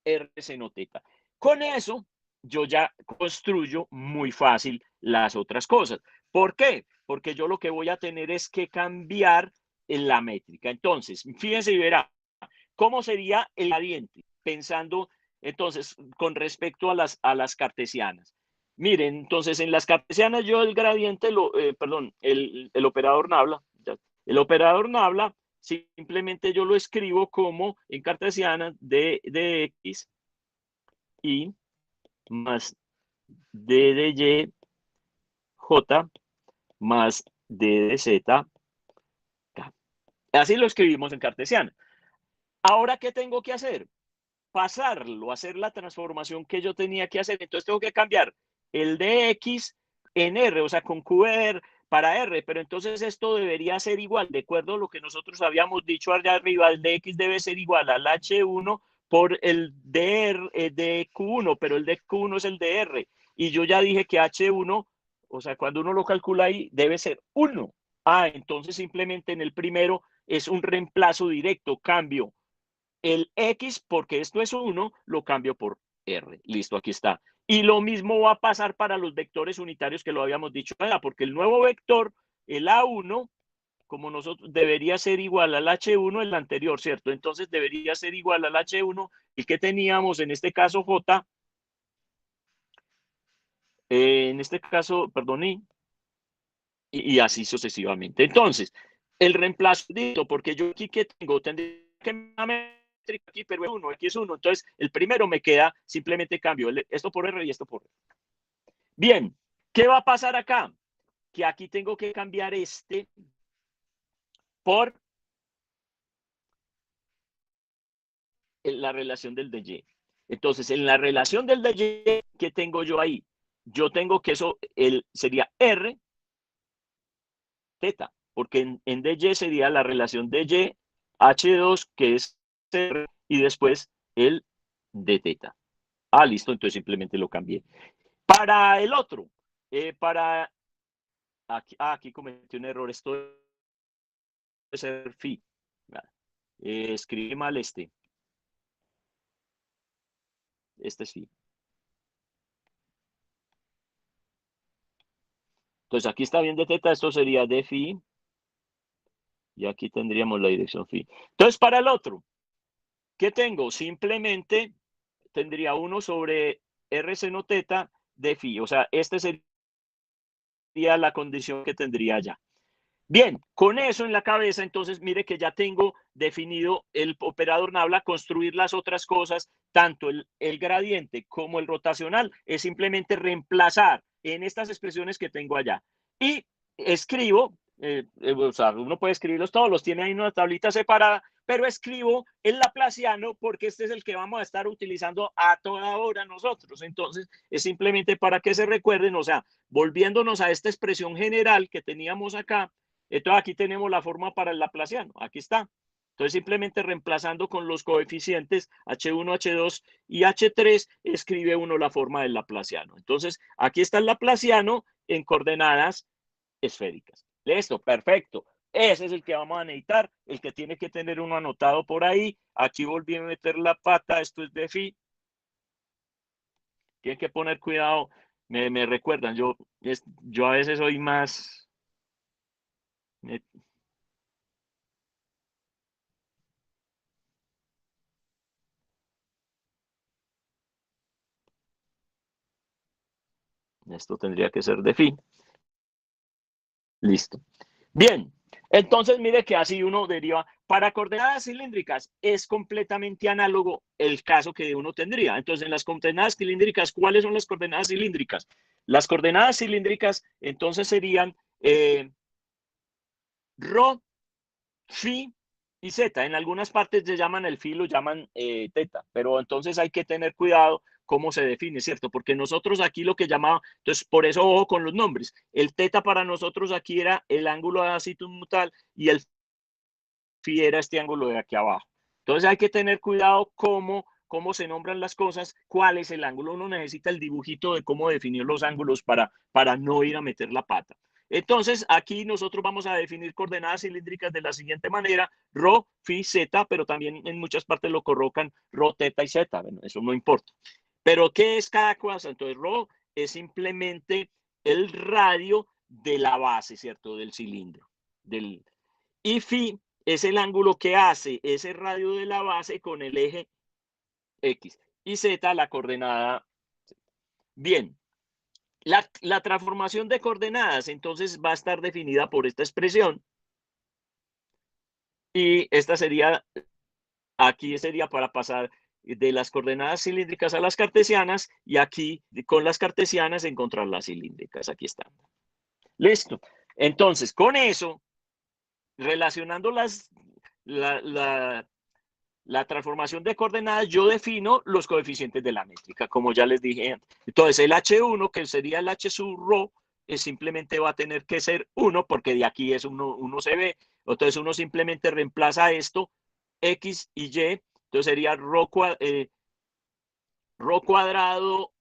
R seno teta. Con eso, yo ya construyo muy fácil las otras cosas. ¿Por qué? Porque yo lo que voy a tener es que cambiar en la métrica. Entonces, fíjense y verá, ¿cómo sería el gradiente? Pensando, entonces, con respecto a las cartesianas. Miren, entonces, en las cartesianas yo el gradiente, perdón, el operador Nabla, el operador Nabla, simplemente yo lo escribo como en cartesiana de x y más d de y j más d de z. Así lo escribimos en cartesiana. Ahora, ¿qué tengo que hacer? Pasarlo, hacer la transformación que yo tenía que hacer. Entonces tengo que cambiar el de x en r, o sea, con qr para r, pero entonces esto debería ser igual, de acuerdo a lo que nosotros habíamos dicho allá arriba, el de x debe ser igual al h1 por el de q1, pero el de q1 es el de r, y yo ya dije que h1, o sea, cuando uno lo calcula ahí, debe ser 1. Ah, entonces simplemente en el primero es un reemplazo directo, cambio el x, porque esto es 1, lo cambio por r. Listo, aquí está. Y lo mismo va a pasar para los vectores unitarios que lo habíamos dicho, porque el nuevo vector, el a1, como nosotros, debería ser igual al h1, el anterior, ¿cierto? Entonces debería ser igual al h1, y que teníamos en este caso j, en este caso, perdón, y así sucesivamente. Entonces, el reemplazo, porque yo aquí que tengo, tendría que aquí, pero es 1, aquí es 1. Entonces, el primero me queda, simplemente cambio esto por R y esto por R. Bien, ¿qué va a pasar acá? Que aquí tengo que cambiar por la relación del de Y. Entonces, en la relación del de Y, ¿qué tengo yo ahí? Yo tengo que eso sería R teta, porque en dy sería la relación dy h2, que es r, y después el de teta. Ah, listo, entonces simplemente lo cambié. Para el otro, aquí cometí un error, esto ser phi. Escribí mal este. Este es phi. Entonces aquí está bien de teta, esto sería de phi. Y aquí tendríamos la dirección phi. Entonces para el otro, ¿qué tengo? Simplemente tendría 1 sobre r seno teta de phi. O sea, este sería la condición que tendría ya. Bien, con eso en la cabeza, entonces mire que ya tengo definido el operador Nabla, construir las otras cosas, tanto el gradiente como el rotacional, es simplemente reemplazar en estas expresiones que tengo allá. Y escribo, o sea, uno puede escribirlos todos, los tiene ahí en una tablita separada, pero escribo el laplaciano porque este es el que vamos a estar utilizando a toda hora nosotros. Entonces, es simplemente para que se recuerden, o sea, volviéndonos a esta expresión general que teníamos acá, entonces aquí tenemos la forma para el laplaciano, aquí está. Entonces simplemente reemplazando con los coeficientes H1, H2 y H3, escribe uno la forma del laplaciano. Entonces aquí está el laplaciano en coordenadas esféricas. Listo, perfecto. Ese es el que vamos a necesitar, el que tiene que tener uno anotado por ahí. Aquí volví a meter la pata, esto es de phi. Tienen que poner cuidado, me recuerdan, yo a veces soy más... Esto tendría que ser de phi. Listo. Bien, entonces mire que así uno deriva. Para coordenadas cilíndricas es completamente análogo el caso que uno tendría. Entonces, en las coordenadas cilíndricas, ¿cuáles son las coordenadas cilíndricas? Las coordenadas cilíndricas entonces serían ρ, phi y z. En algunas partes se llaman el phi, lo llaman teta, pero entonces hay que tener cuidado cómo se define, ¿cierto? Porque nosotros aquí lo que llamaba, entonces por eso ojo con los nombres. El teta para nosotros aquí era el ángulo azimutal y el phi era este ángulo de aquí abajo. Entonces hay que tener cuidado cómo se nombran las cosas, cuál es el ángulo. Uno necesita el dibujito de cómo definir los ángulos para no ir a meter la pata. Entonces, aquí nosotros vamos a definir coordenadas cilíndricas de la siguiente manera, ρ, phi, z, pero también en muchas partes lo colocan ρ, teta y z, bueno, eso no importa. Pero, ¿qué es cada cosa? Entonces, ρ es simplemente el radio de la base, ¿cierto? Del cilindro. Y phi es el ángulo que hace ese radio de la base con el eje X. Y z, la coordenada. Bien, la transformación de coordenadas entonces va a estar definida por esta expresión. Y esta sería, aquí sería para pasar de las coordenadas cilíndricas a las cartesianas y aquí con las cartesianas encontrar las cilíndricas. Aquí están. Listo. Entonces, con eso, relacionando la transformación de coordenadas, yo defino los coeficientes de la métrica, como ya les dije antes. Entonces, el H1, que sería el H sub ρ, simplemente va a tener que ser 1, porque de aquí es 1 se ve. Entonces, uno simplemente reemplaza esto, X y Y. Entonces, sería ρ cuadrado,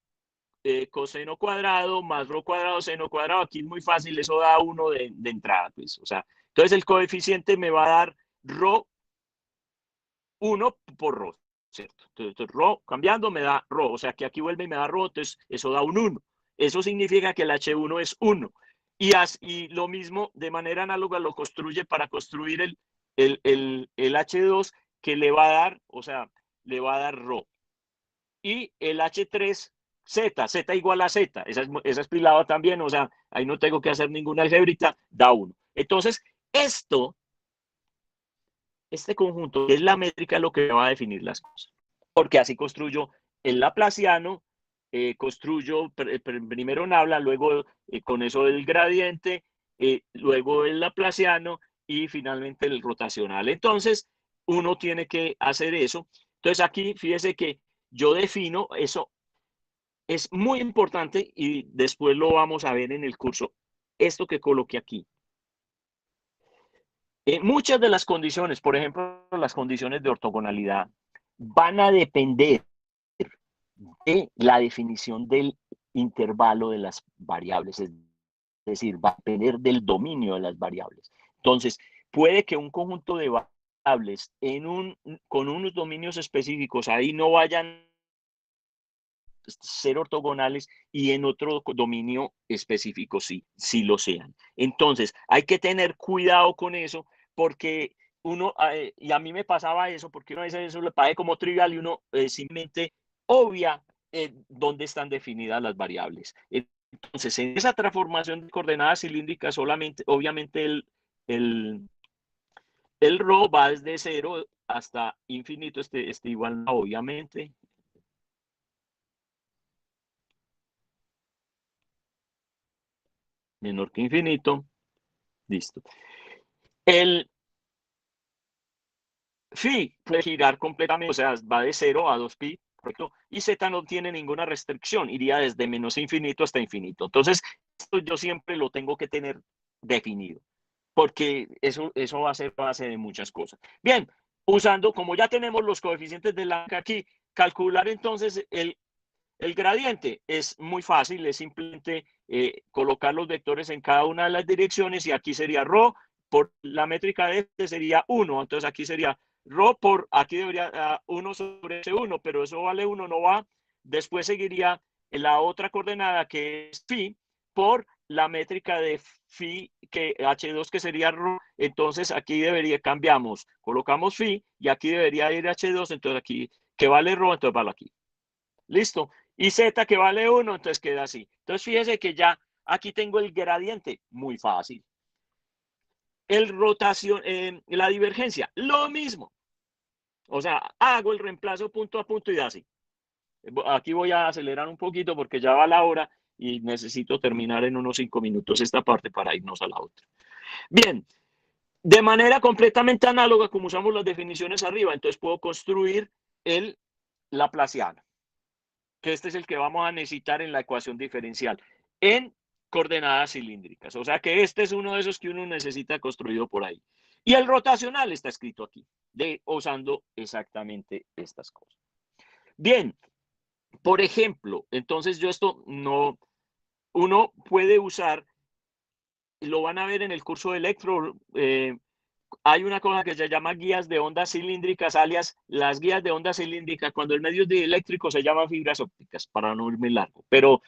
coseno cuadrado, más ρ cuadrado, seno cuadrado. Aquí es muy fácil, eso da 1 de entrada. Pues, o sea, entonces, el coeficiente me va a dar ρ 1 por ρ, ¿cierto? Entonces, ρ cambiando me da ρ, o sea que aquí vuelve y me da ρ, entonces eso da un 1. Eso significa que el H1 es 1. Y lo mismo, de manera análoga, lo construye para construir el H2 que le va a dar, o sea, le va a dar ρ. Y el H3, Z igual a Z, esa es pilada también, o sea, ahí no tengo que hacer ninguna algebrita, da 1. Entonces, este conjunto es la métrica lo que va a definir las cosas. Porque así construyo el laplaciano, construyo primero Nabla, luego con eso el gradiente, luego el laplaciano y finalmente el rotacional. Entonces, uno tiene que hacer eso. Entonces, aquí fíjese que yo defino eso. Es muy importante y después lo vamos a ver en el curso. Esto que coloqué aquí. Muchas de las condiciones, por ejemplo, las condiciones de ortogonalidad, van a depender de la definición del intervalo de las variables, es decir, va a depender del dominio de las variables. Entonces, puede que un conjunto de variables con unos dominios específicos ahí no vayan ser ortogonales y en otro dominio específico sí lo sean. Entonces, hay que tener cuidado con eso porque uno, y a mí me pasaba eso, porque uno a veces eso le parece como trivial y uno simplemente obvia dónde están definidas las variables. Entonces, en esa transformación de coordenadas cilíndricas, solamente, obviamente, el ρ va desde 0 hasta infinito, igual, obviamente. Menor que infinito. Listo. El phi puede girar completamente, o sea, va de 0 a 2pi, ¿correcto? Y z no tiene ninguna restricción, iría desde menos infinito hasta infinito. Entonces, esto yo siempre lo tengo que tener definido, porque eso va a ser base de muchas cosas. Bien, como ya tenemos los coeficientes de la aquí, calcular entonces el gradiente es muy fácil, es simplemente colocar los vectores en cada una de las direcciones y aquí sería ρ por la métrica de este sería 1, entonces aquí sería ρ por, aquí debería 1 sobre ese 1, pero eso vale 1, no va. Después seguiría la otra coordenada que es phi por la métrica de phi, que h2 que sería ρ, entonces aquí cambiamos, colocamos phi y aquí debería ir h2, entonces aquí que vale ρ, entonces vale aquí. Listo. Y z que vale 1, entonces queda así. Entonces fíjese que ya aquí tengo el gradiente, muy fácil. La divergencia, lo mismo. O sea, hago el reemplazo punto a punto y así. Aquí voy a acelerar un poquito porque ya va la hora y necesito terminar en unos 5 minutos esta parte para irnos a la otra. Bien, de manera completamente análoga, como usamos las definiciones arriba, entonces puedo construir el laplaciano, que este es el que vamos a necesitar en la ecuación diferencial, en coordenadas cilíndricas. O sea que este es uno de esos que uno necesita construido por ahí. Y el rotacional está escrito aquí, usando exactamente estas cosas. Bien, por ejemplo, entonces yo esto no, uno puede usar, lo van a ver en el curso de electro, hay una cosa que se llama guías de ondas cilíndricas, alias las guías de ondas cilíndricas, cuando el medio es dieléctrico se llaman fibras ópticas, para no irme largo, pero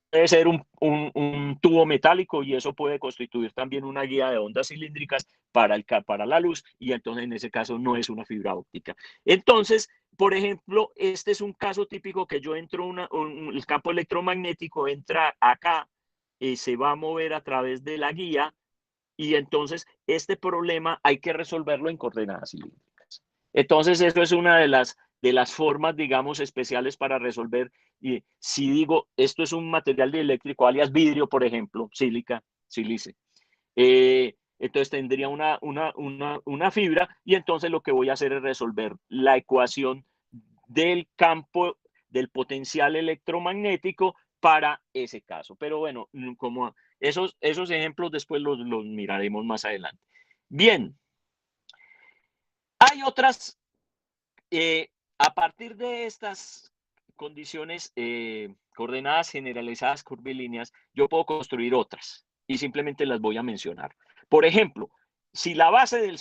puede ser un tubo metálico y eso puede constituir también una guía de ondas cilíndricas para la luz y entonces en ese caso no es una fibra óptica. Entonces, por ejemplo, este es un caso típico que yo entro, el campo electromagnético entra acá, se va a mover a través de la guía y entonces este problema hay que resolverlo en coordenadas cilíndricas. Entonces, eso es una de las formas, digamos, especiales para resolver. Y si digo, esto es un material dieléctrico, alias vidrio, por ejemplo, sílice. Entonces tendría una fibra y entonces lo que voy a hacer es resolver la ecuación del campo, del potencial electromagnético para ese caso. Pero bueno, como esos ejemplos después los miraremos más adelante. Bien, hay otras, a partir de estas condiciones coordenadas generalizadas curvilíneas, yo puedo construir otras y simplemente las voy a mencionar. Por ejemplo, si la base del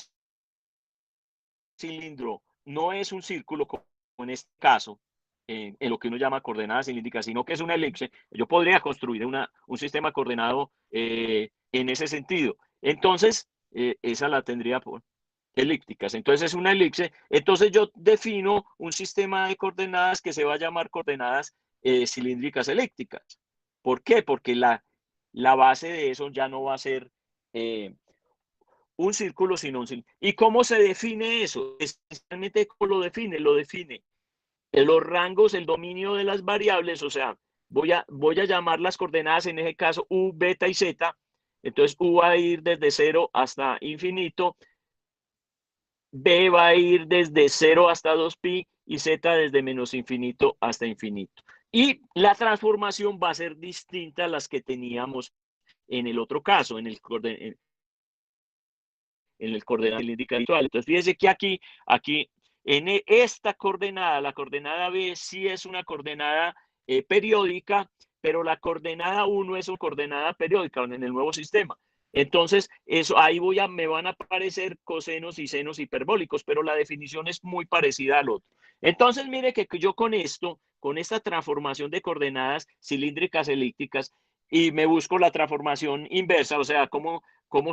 cilindro no es un círculo, como en este caso, en lo que uno llama coordenadas cilíndricas, sino que es una elipse, yo podría construir un sistema coordenado en ese sentido. Entonces, esa la tendría por elípticas. Entonces, es una elipse. Entonces, yo defino un sistema de coordenadas que se va a llamar coordenadas cilíndricas elípticas. ¿Por qué? Porque la base de eso ya no va a ser un círculo, sino un círculo. ¿Y cómo se define eso? Especialmente, ¿cómo lo define? Lo define en los rangos, el dominio de las variables, o sea, voy a llamar las coordenadas en ese caso u, beta y z. Entonces, u va a ir desde 0 hasta infinito, b va a ir desde 0 hasta 2pi y z desde menos infinito hasta infinito. Y la transformación va a ser distinta a las que teníamos en el otro caso, en el coordenada cilíndrica habitual. Entonces, fíjese que aquí en esta coordenada, la coordenada B sí es una coordenada periódica, pero la coordenada 1 es una coordenada periódica en el nuevo sistema. Entonces, eso, ahí me van a aparecer cosenos y senos hiperbólicos, pero la definición es muy parecida al otro. Entonces, mire que yo con esto, con esta transformación de coordenadas cilíndricas elípticas, y me busco la transformación inversa, o sea, cómo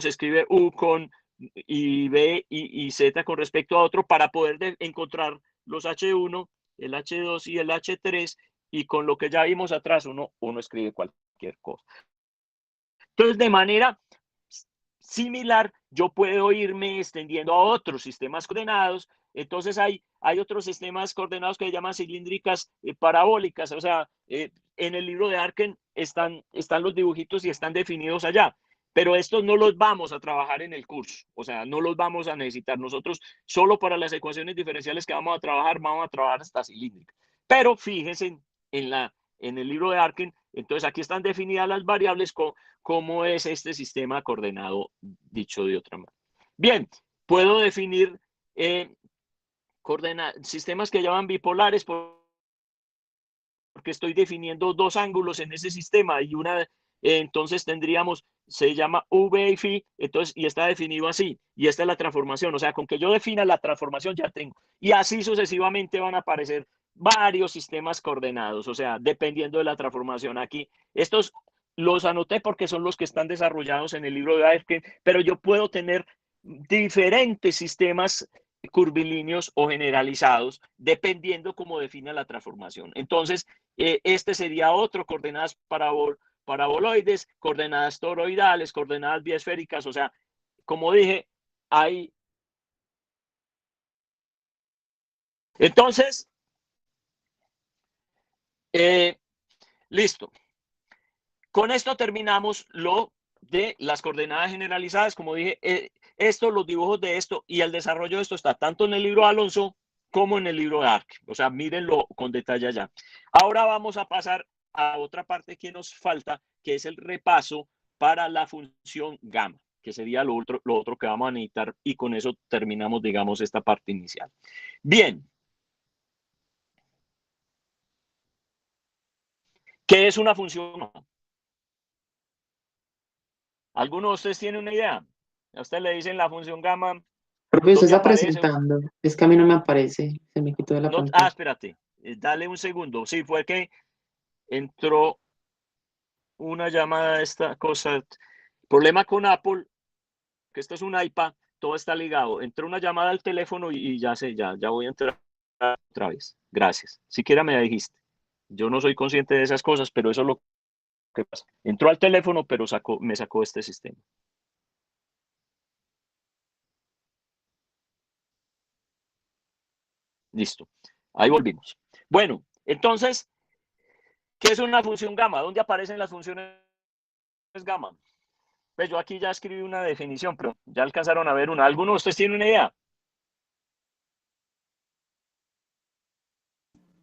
se escribe U con y B y Z con respecto a otro para poder encontrar los H1, el H2 y el H3, y con lo que ya vimos atrás uno escribe cualquier cosa. Entonces, de manera similar, yo puedo irme extendiendo a otros sistemas coordenados. Entonces, hay otros sistemas coordenados que se llaman cilíndricas parabólicas. O sea, en el libro de Arken están los dibujitos y están definidos allá. Pero estos no los vamos a trabajar en el curso. O sea, no los vamos a necesitar. Nosotros, solo para las ecuaciones diferenciales que vamos a trabajar hasta cilíndricas. Pero fíjense en el libro de Arken, entonces aquí están definidas las variables cómo es este sistema coordenado, dicho de otra manera. Bien, puedo definir sistemas que llaman bipolares porque estoy definiendo dos ángulos en ese sistema y entonces tendríamos, se llama V y Phi, entonces, y está definido así, y esta es la transformación, o sea, con que yo defina la transformación ya tengo, y así sucesivamente van a aparecer varios sistemas coordenados, o sea, dependiendo de la transformación. Aquí, estos los anoté porque son los que están desarrollados en el libro de Aitken, pero yo puedo tener diferentes sistemas curvilíneos o generalizados, dependiendo cómo defina la transformación. Entonces, este sería otro, coordenadas paraboloides, coordenadas toroidales, coordenadas biesféricas, o sea, como dije, hay... Entonces, listo. Con esto terminamos lo de las coordenadas generalizadas. Como dije, los dibujos de esto y el desarrollo de esto está tanto en el libro de Alonso como en el libro de Ark. O sea, mírenlo con detalle allá. Ahora vamos a pasar a otra parte que nos falta, que es el repaso para la función gamma, que sería lo otro que vamos a necesitar, y con eso terminamos, digamos, esta parte inicial. Bien. ¿Qué es una función gamma? ¿Alguno de ustedes tiene una idea? A usted le dicen la función gamma. Profe, usted ¿Dónde está aparece? presentando. Es que a mí no me aparece. Se me quitó de la pantalla. Espérate. Dale un segundo. Sí, fue que entró una llamada de esta cosa. Problema con Apple, que esto es un iPad, todo está ligado. Entró una llamada al teléfono y ya voy a entrar otra vez. Gracias. Siquiera me dijiste. Yo no soy consciente de esas cosas, pero eso es lo que pasa. Entró al teléfono, pero me sacó este sistema. Listo. Ahí volvimos. Bueno, entonces, ¿qué es una función gamma? ¿Dónde aparecen las funciones gamma? Pues yo aquí ya escribí una definición, pero ya alcanzaron a ver una. ¿Alguno de ustedes tiene una idea?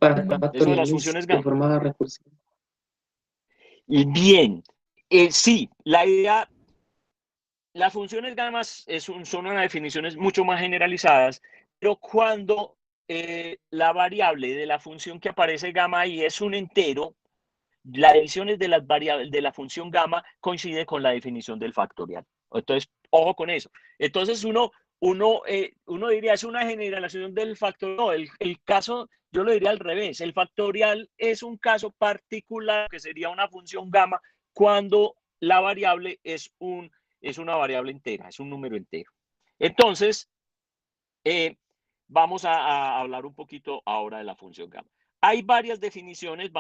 Para Eso de las factoriales funciones de gamma. forma recursiva. Y bien, sí, la idea, las funciones gamma son unas definiciones mucho más generalizadas, pero cuando la variable de la función que aparece gamma ahí es un entero, la división de las variables de la función gamma coincide con la definición del factorial. Entonces, ojo con eso. Entonces, uno diría, es una generalización del factorial. No, el caso, yo lo diría al revés. El factorial es un caso particular que sería una función gamma cuando la variable es una variable entera, es un número entero. Entonces, vamos a hablar un poquito ahora de la función gamma. Hay varias definiciones,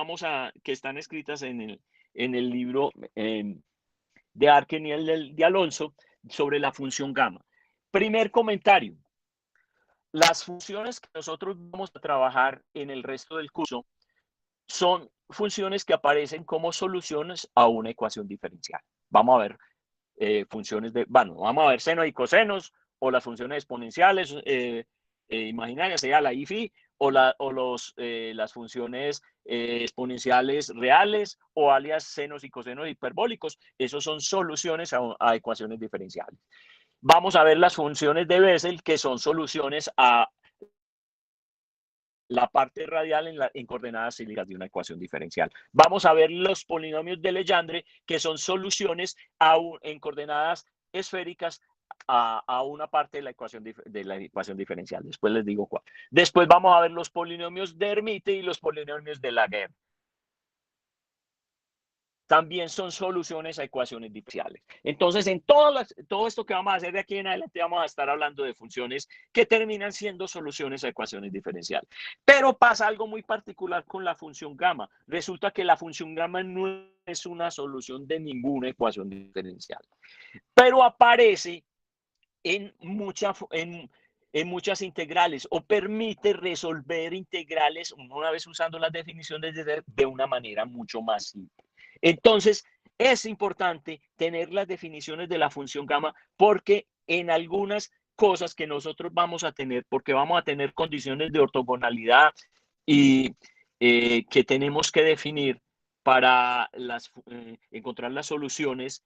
que están escritas en el libro de Arken y el de Alonso sobre la función gamma. Primer comentario. Las funciones que nosotros vamos a trabajar en el resto del curso son funciones que aparecen como soluciones a una ecuación diferencial. Vamos a ver vamos a ver senos y cosenos, o las funciones exponenciales imaginarias, sea la IFI, o las funciones exponenciales reales, o alias senos y cosenos hiperbólicos. Esos son soluciones a ecuaciones diferenciales. Vamos a ver las funciones de Bessel, que son soluciones a la parte radial en coordenadas cíclicas de una ecuación diferencial. Vamos a ver los polinomios de Legendre, que son soluciones en coordenadas esféricas a una parte de la ecuación diferencial. Después les digo cuál. Después vamos a ver los polinomios de Hermite y los polinomios de Laguerre. También son soluciones a ecuaciones diferenciales. Entonces, en todo esto que vamos a hacer de aquí en adelante, vamos a estar hablando de funciones que terminan siendo soluciones a ecuaciones diferenciales. Pero pasa algo muy particular con la función gamma. Resulta que la función gamma no es una solución de ninguna ecuación diferencial, pero aparece en muchas integrales o permite resolver integrales, una vez usando las definiciones de una manera mucho más simple. Entonces, es importante tener las definiciones de la función gamma porque en algunas cosas que nosotros vamos a tener, porque vamos a tener condiciones de ortogonalidad y que tenemos que definir para encontrar las soluciones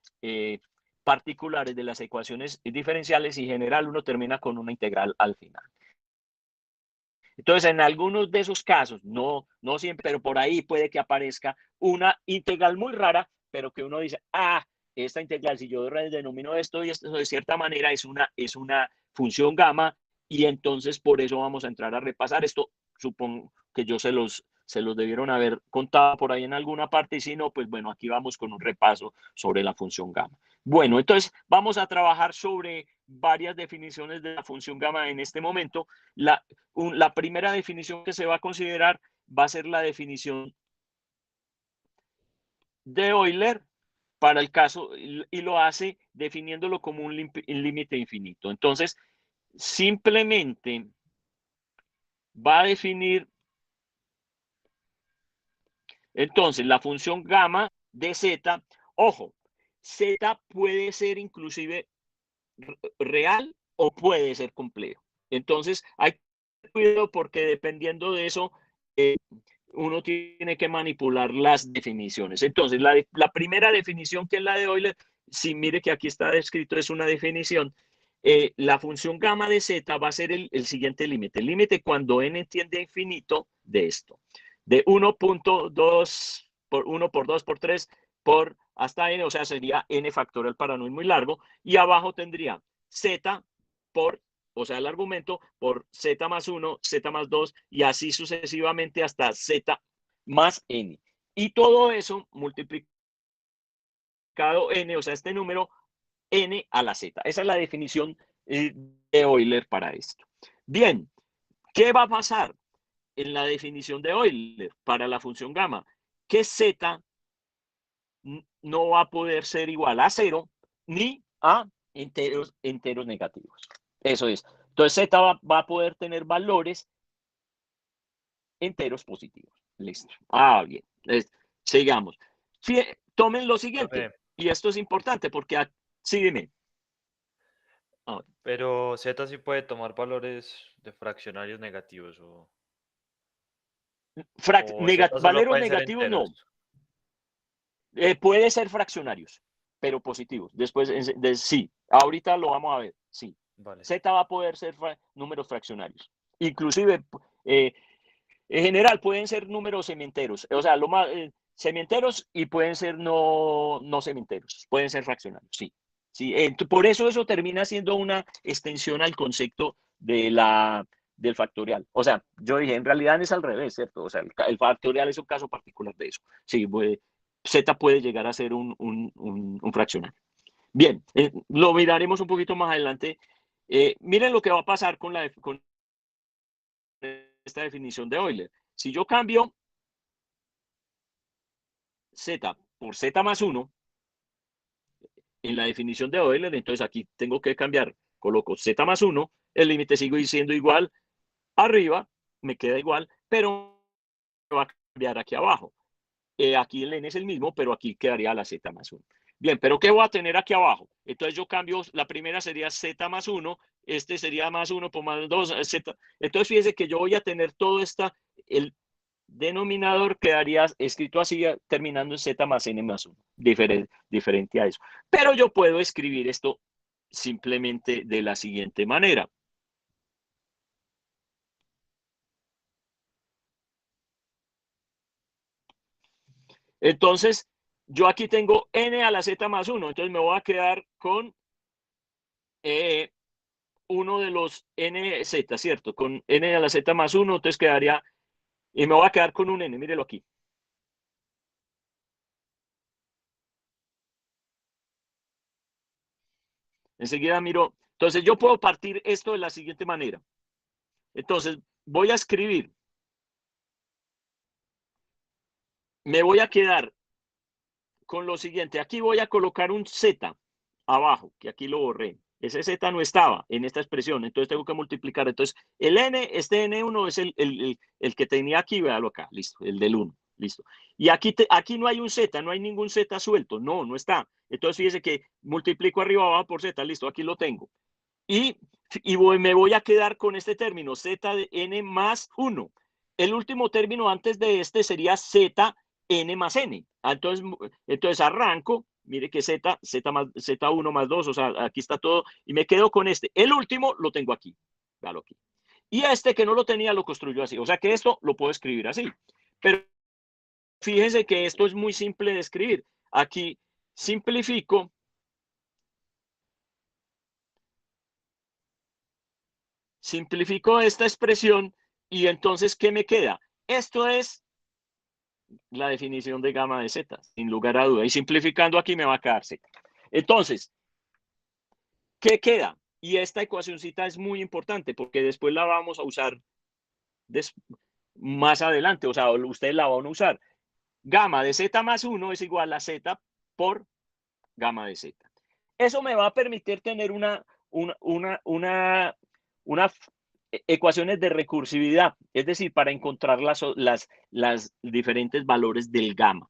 particulares de las ecuaciones diferenciales, y en general uno termina con una integral al final. Entonces, en algunos de esos casos, no siempre, pero por ahí puede que aparezca una integral muy rara, pero que uno dice, esta integral, si yo denomino esto y esto de cierta manera, es una función gamma, y entonces por eso vamos a entrar a repasar esto. Supongo que yo se los debieron haber contado por ahí en alguna parte, y si no, pues bueno, aquí vamos con un repaso sobre la función gamma. Bueno, entonces vamos a trabajar sobre varias definiciones de la función gamma en este momento. La primera definición que se va a considerar va a ser la definición de Euler para el caso, y lo hace definiéndolo como un límite infinito. Entonces, simplemente va a definir entonces la función gamma de z. Ojo, z puede ser inclusive real o puede ser complejo. Entonces, hay cuidado porque dependiendo de eso, uno tiene que manipular las definiciones. Entonces, la primera definición, que es la de Euler, si mire que aquí está descrito, es una definición. La función gamma de z va a ser el siguiente límite. El límite cuando n tiende a infinito de esto. De 1.2 por 1 por 2 por 3 por hasta n, o sea, sería n factorial para no ir muy largo. Y abajo tendría z por, o sea, el argumento, por z más 1, z más 2, y así sucesivamente hasta z más n. Y todo eso multiplicado n, o sea, este número, n a la z. Esa es la definición de Euler para esto. Bien, ¿qué va a pasar en la definición de Euler para la función gamma? Que z no va a poder ser igual a 0 ni a enteros negativos. Eso es. Entonces z va a poder tener valores enteros positivos. Listo. Bien. Sigamos. Tomen lo siguiente. Y esto es importante porque sí, dime. Pero z sí puede tomar valores de fraccionarios negativos o valeros negativos no. Puede ser fraccionarios, pero positivos. Después, sí. Ahorita lo vamos a ver. Sí. Vale. Z va a poder ser números fraccionarios. Inclusive, en general, pueden ser números semienteros. O sea, semienteros, y pueden ser no semienteros. Pueden ser fraccionarios, sí. Sí, por eso termina siendo una extensión al concepto del factorial. O sea, yo dije, en realidad es al revés, ¿cierto? O sea, el factorial es un caso particular de eso. Sí, Z puede llegar a ser un fraccionario. Bien, lo miraremos un poquito más adelante. Miren lo que va a pasar con esta definición de Euler. Si yo cambio Z por Z más 1, en la definición de Euler, entonces aquí tengo que cambiar, coloco z más 1, el límite sigue siendo igual arriba, me queda igual, pero va a cambiar aquí abajo. Aquí el n es el mismo, pero aquí quedaría la z más 1. Bien, pero ¿qué voy a tener aquí abajo? Entonces yo cambio, la primera sería z más 1, este sería más 1 por más 2, z. Entonces fíjense que yo voy a tener todo el denominador quedaría escrito así, terminando en z más n más 1, diferente a eso. Pero yo puedo escribir esto simplemente de la siguiente manera. Entonces, yo aquí tengo n a la z más 1, entonces me voy a quedar con uno de los nz, ¿cierto? Con n a la z más 1, entonces quedaría, y me voy a quedar con un n, mírelo aquí. Enseguida miro, entonces yo puedo partir esto de la siguiente manera. Entonces, voy a escribir, me voy a quedar con lo siguiente, aquí voy a colocar un z abajo, que aquí lo borré. Ese z no estaba en esta expresión, entonces tengo que multiplicar. Entonces, el n, este n1 es el que tenía aquí, véalo acá, listo, el del 1, listo. Y aquí no hay un z, no hay ningún z suelto, no está. Entonces, fíjese que multiplico arriba abajo por z, listo, aquí lo tengo. Y me voy a quedar con este término, z de n más 1. El último término antes de este sería z n más n. Entonces arranco, mire que z1 más 2, o sea, aquí está todo, y me quedo con este. El último lo tengo aquí, véalo aquí. Y este que no lo tenía lo construyó así, o sea que esto lo puedo escribir así. Pero fíjense que esto es muy simple de escribir. Aquí simplifico. Simplifico esta expresión y entonces, ¿qué me queda? Esto es la definición de gamma de z, sin lugar a duda. Y simplificando aquí me va a quedar z. Entonces, ¿qué queda? Y esta ecuacióncita es muy importante porque después la vamos a usar más adelante. O sea, ustedes la van a usar. Gamma de z más 1 es igual a z por gamma de z. Eso me va a permitir tener unas ecuaciones de recursividad, es decir, para encontrar las diferentes valores del gamma.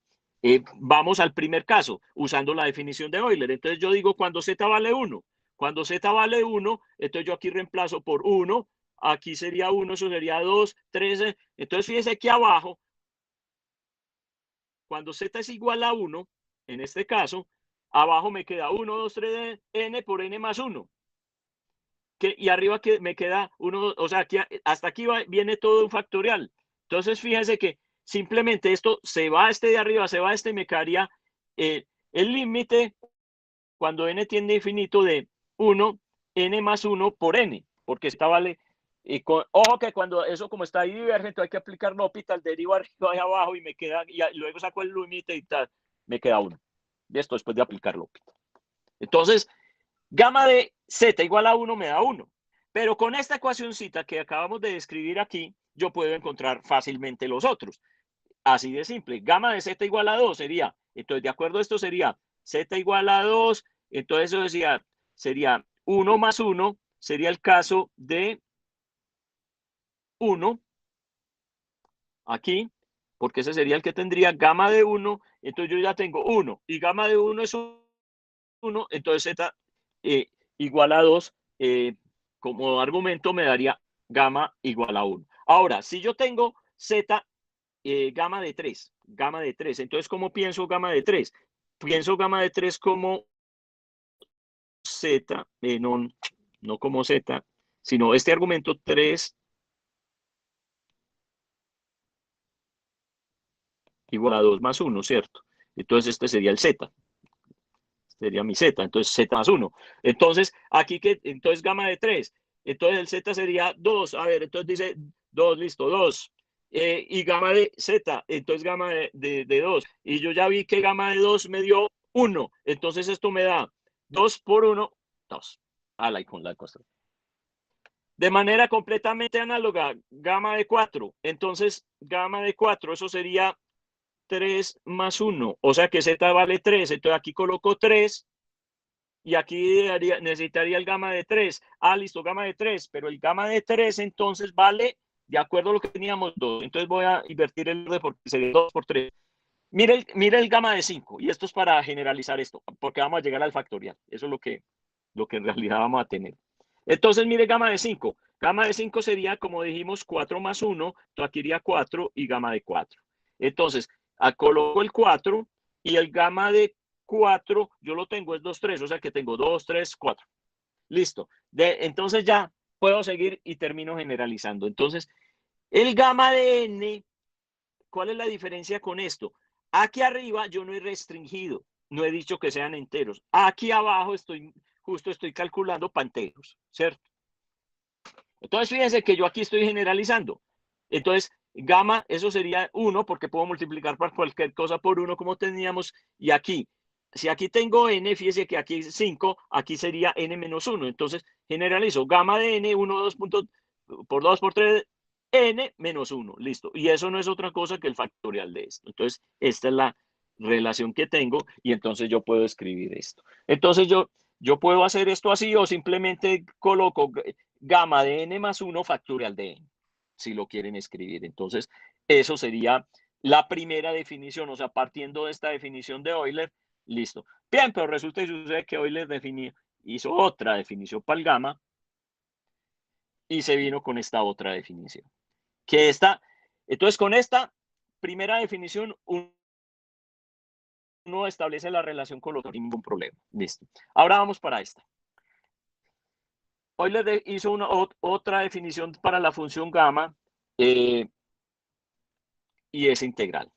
Vamos al primer caso, usando la definición de Euler. Entonces yo digo cuando z vale 1. Cuando z vale 1, entonces yo aquí reemplazo por 1, aquí sería 1, eso sería 2, 3. Entonces fíjese aquí abajo, cuando z es igual a 1, en este caso, abajo me queda 1, 2, 3, n por n más 1. Y arriba que me queda 1, o sea, aquí, hasta aquí viene todo un factorial. Entonces, fíjense que simplemente esto se va este de arriba, se va este, y me quedaría el límite cuando n tiende a infinito de 1, n más 1 por n, porque esta vale, ojo que cuando eso como está ahí divergente, hay que aplicar L'Hopital, derivo arriba y abajo y me queda, y luego saco el límite y tal, me queda 1. De esto después de aplicar L'Hopital. Entonces, gamma de z igual a 1 me da 1. Pero con esta ecuacióncita que acabamos de describir aquí, yo puedo encontrar fácilmente los otros. Así de simple. Gamma de z igual a 2 sería, entonces de acuerdo a esto sería z igual a 2, entonces eso sería 1 más 1, sería el caso de 1, aquí, porque ese sería el que tendría gamma de 1, entonces yo ya tengo 1, y gamma de 1 es 1, entonces z igual a 2, como argumento me daría gamma igual a 1. Ahora, si yo tengo z gamma de 3, entonces ¿cómo pienso gamma de 3? Pienso gamma de 3 como z, no como z, sino este argumento 3 igual a 2 más 1, ¿cierto? Entonces este sería el z. Sería mi z, entonces z más 1. Entonces, aquí entonces gamma de 3. Entonces el z sería 2. A ver, entonces dice 2, listo, 2. Y gamma de z, entonces gamma de 2. Y yo ya vi que gamma de 2 me dio 1. Entonces esto me da 2 por 1, 2. Y con la cosa. De manera completamente análoga, gamma de 4. Entonces, gamma de 4, eso sería 3 más 1, o sea que z vale 3, entonces aquí coloco 3 y aquí necesitaría el gamma de 3. Listo, gamma de 3, pero el gamma de 3 entonces vale, de acuerdo a lo que teníamos, 2. Entonces voy a invertir el orden porque sería 2 por 3. Mire el gamma de 5, y esto es para generalizar esto, porque vamos a llegar al factorial. Eso es lo que en realidad vamos a tener. Entonces, mire gamma de 5. Gamma de 5 sería, como dijimos, 4 más 1, entonces aquí iría 4 y gamma de 4. Entonces, coloco el 4 y el gamma de 4 yo lo tengo es 2, 3, o sea que tengo 2, 3, 4. Listo. Entonces ya puedo seguir y termino generalizando. Entonces, el gamma de n, ¿cuál es la diferencia con esto? Aquí arriba yo no he restringido, no he dicho que sean enteros. Aquí abajo justo estoy calculando para enteros, ¿cierto? Entonces fíjense que yo aquí estoy generalizando. Entonces, gamma, eso sería 1, porque puedo multiplicar por cualquier cosa por 1, como teníamos. Y aquí, si aquí tengo n, fíjense que aquí es 5, aquí sería n menos 1. Entonces, generalizo. Gamma de n, 1, 2 puntos, por 2 por 3, n menos 1. Listo. Y eso no es otra cosa que el factorial de esto. Entonces, esta es la relación que tengo y entonces yo puedo escribir esto. Entonces, yo puedo hacer esto así o simplemente coloco gamma de n más 1 factorial de n, si lo quieren escribir. Entonces, eso sería la primera definición, o sea, partiendo de esta definición de Euler, listo. Bien, pero resulta y sucede que Euler hizo otra definición para el gamma y se vino con esta otra definición. Entonces, con esta primera definición, uno establece la relación con los dos sin ningún problema. Listo. Ahora vamos para esta. Euler hizo otra definición para la función gamma y es integral.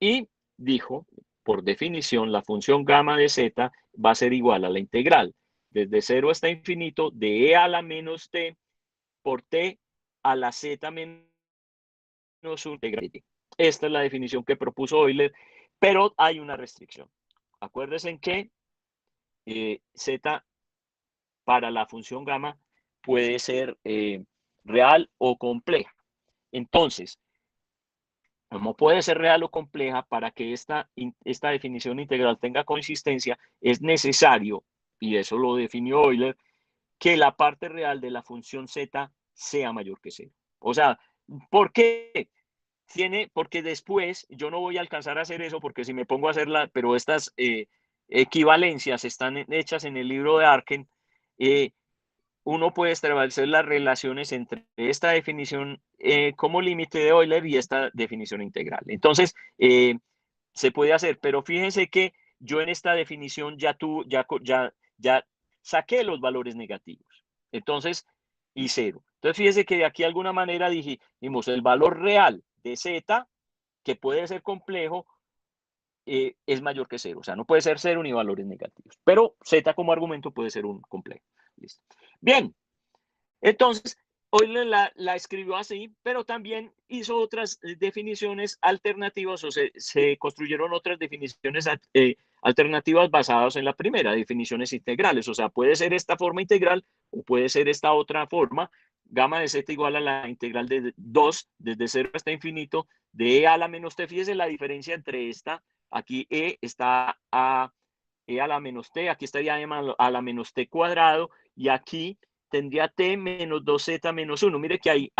Y dijo, por definición, la función gamma de z va a ser igual a la integral desde 0 hasta infinito de e a la menos t por t a la z menos 1 integral. Esta es la definición que propuso Euler, pero hay una restricción. Acuérdense que z para la función gamma puede ser real o compleja. Entonces, como puede ser real o compleja, para que esta definición integral tenga consistencia, es necesario, y eso lo definió Euler, que la parte real de la función z sea mayor que 0. O sea, ¿por qué? Porque después yo no voy a alcanzar a hacer eso, porque si me pongo a hacerla, pero estas equivalencias están hechas en el libro de Arken, uno puede establecer las relaciones entre esta definición como límite de Euler y esta definición integral. Entonces, se puede hacer, pero fíjense que yo en esta definición ya saqué los valores negativos. Entonces, y 0. Entonces, fíjense que de aquí de alguna manera dijimos el valor real de z, que puede ser complejo, es mayor que 0. O sea, no puede ser 0 ni valores negativos. Pero z como argumento puede ser un complejo. Listo. Bien, entonces Euler la escribió así, pero también hizo otras definiciones alternativas o se construyeron otras definiciones alternativas basadas en la primera, definiciones integrales. O sea, puede ser esta forma integral o puede ser esta otra forma. Gamma de z igual a la integral de 2 desde 0 hasta infinito de e a la menos t. Fíjese la diferencia entre esta, aquí e está a e a la menos t, aquí estaría e a la menos t cuadrado y aquí tendría t menos 2z menos 1. Mire que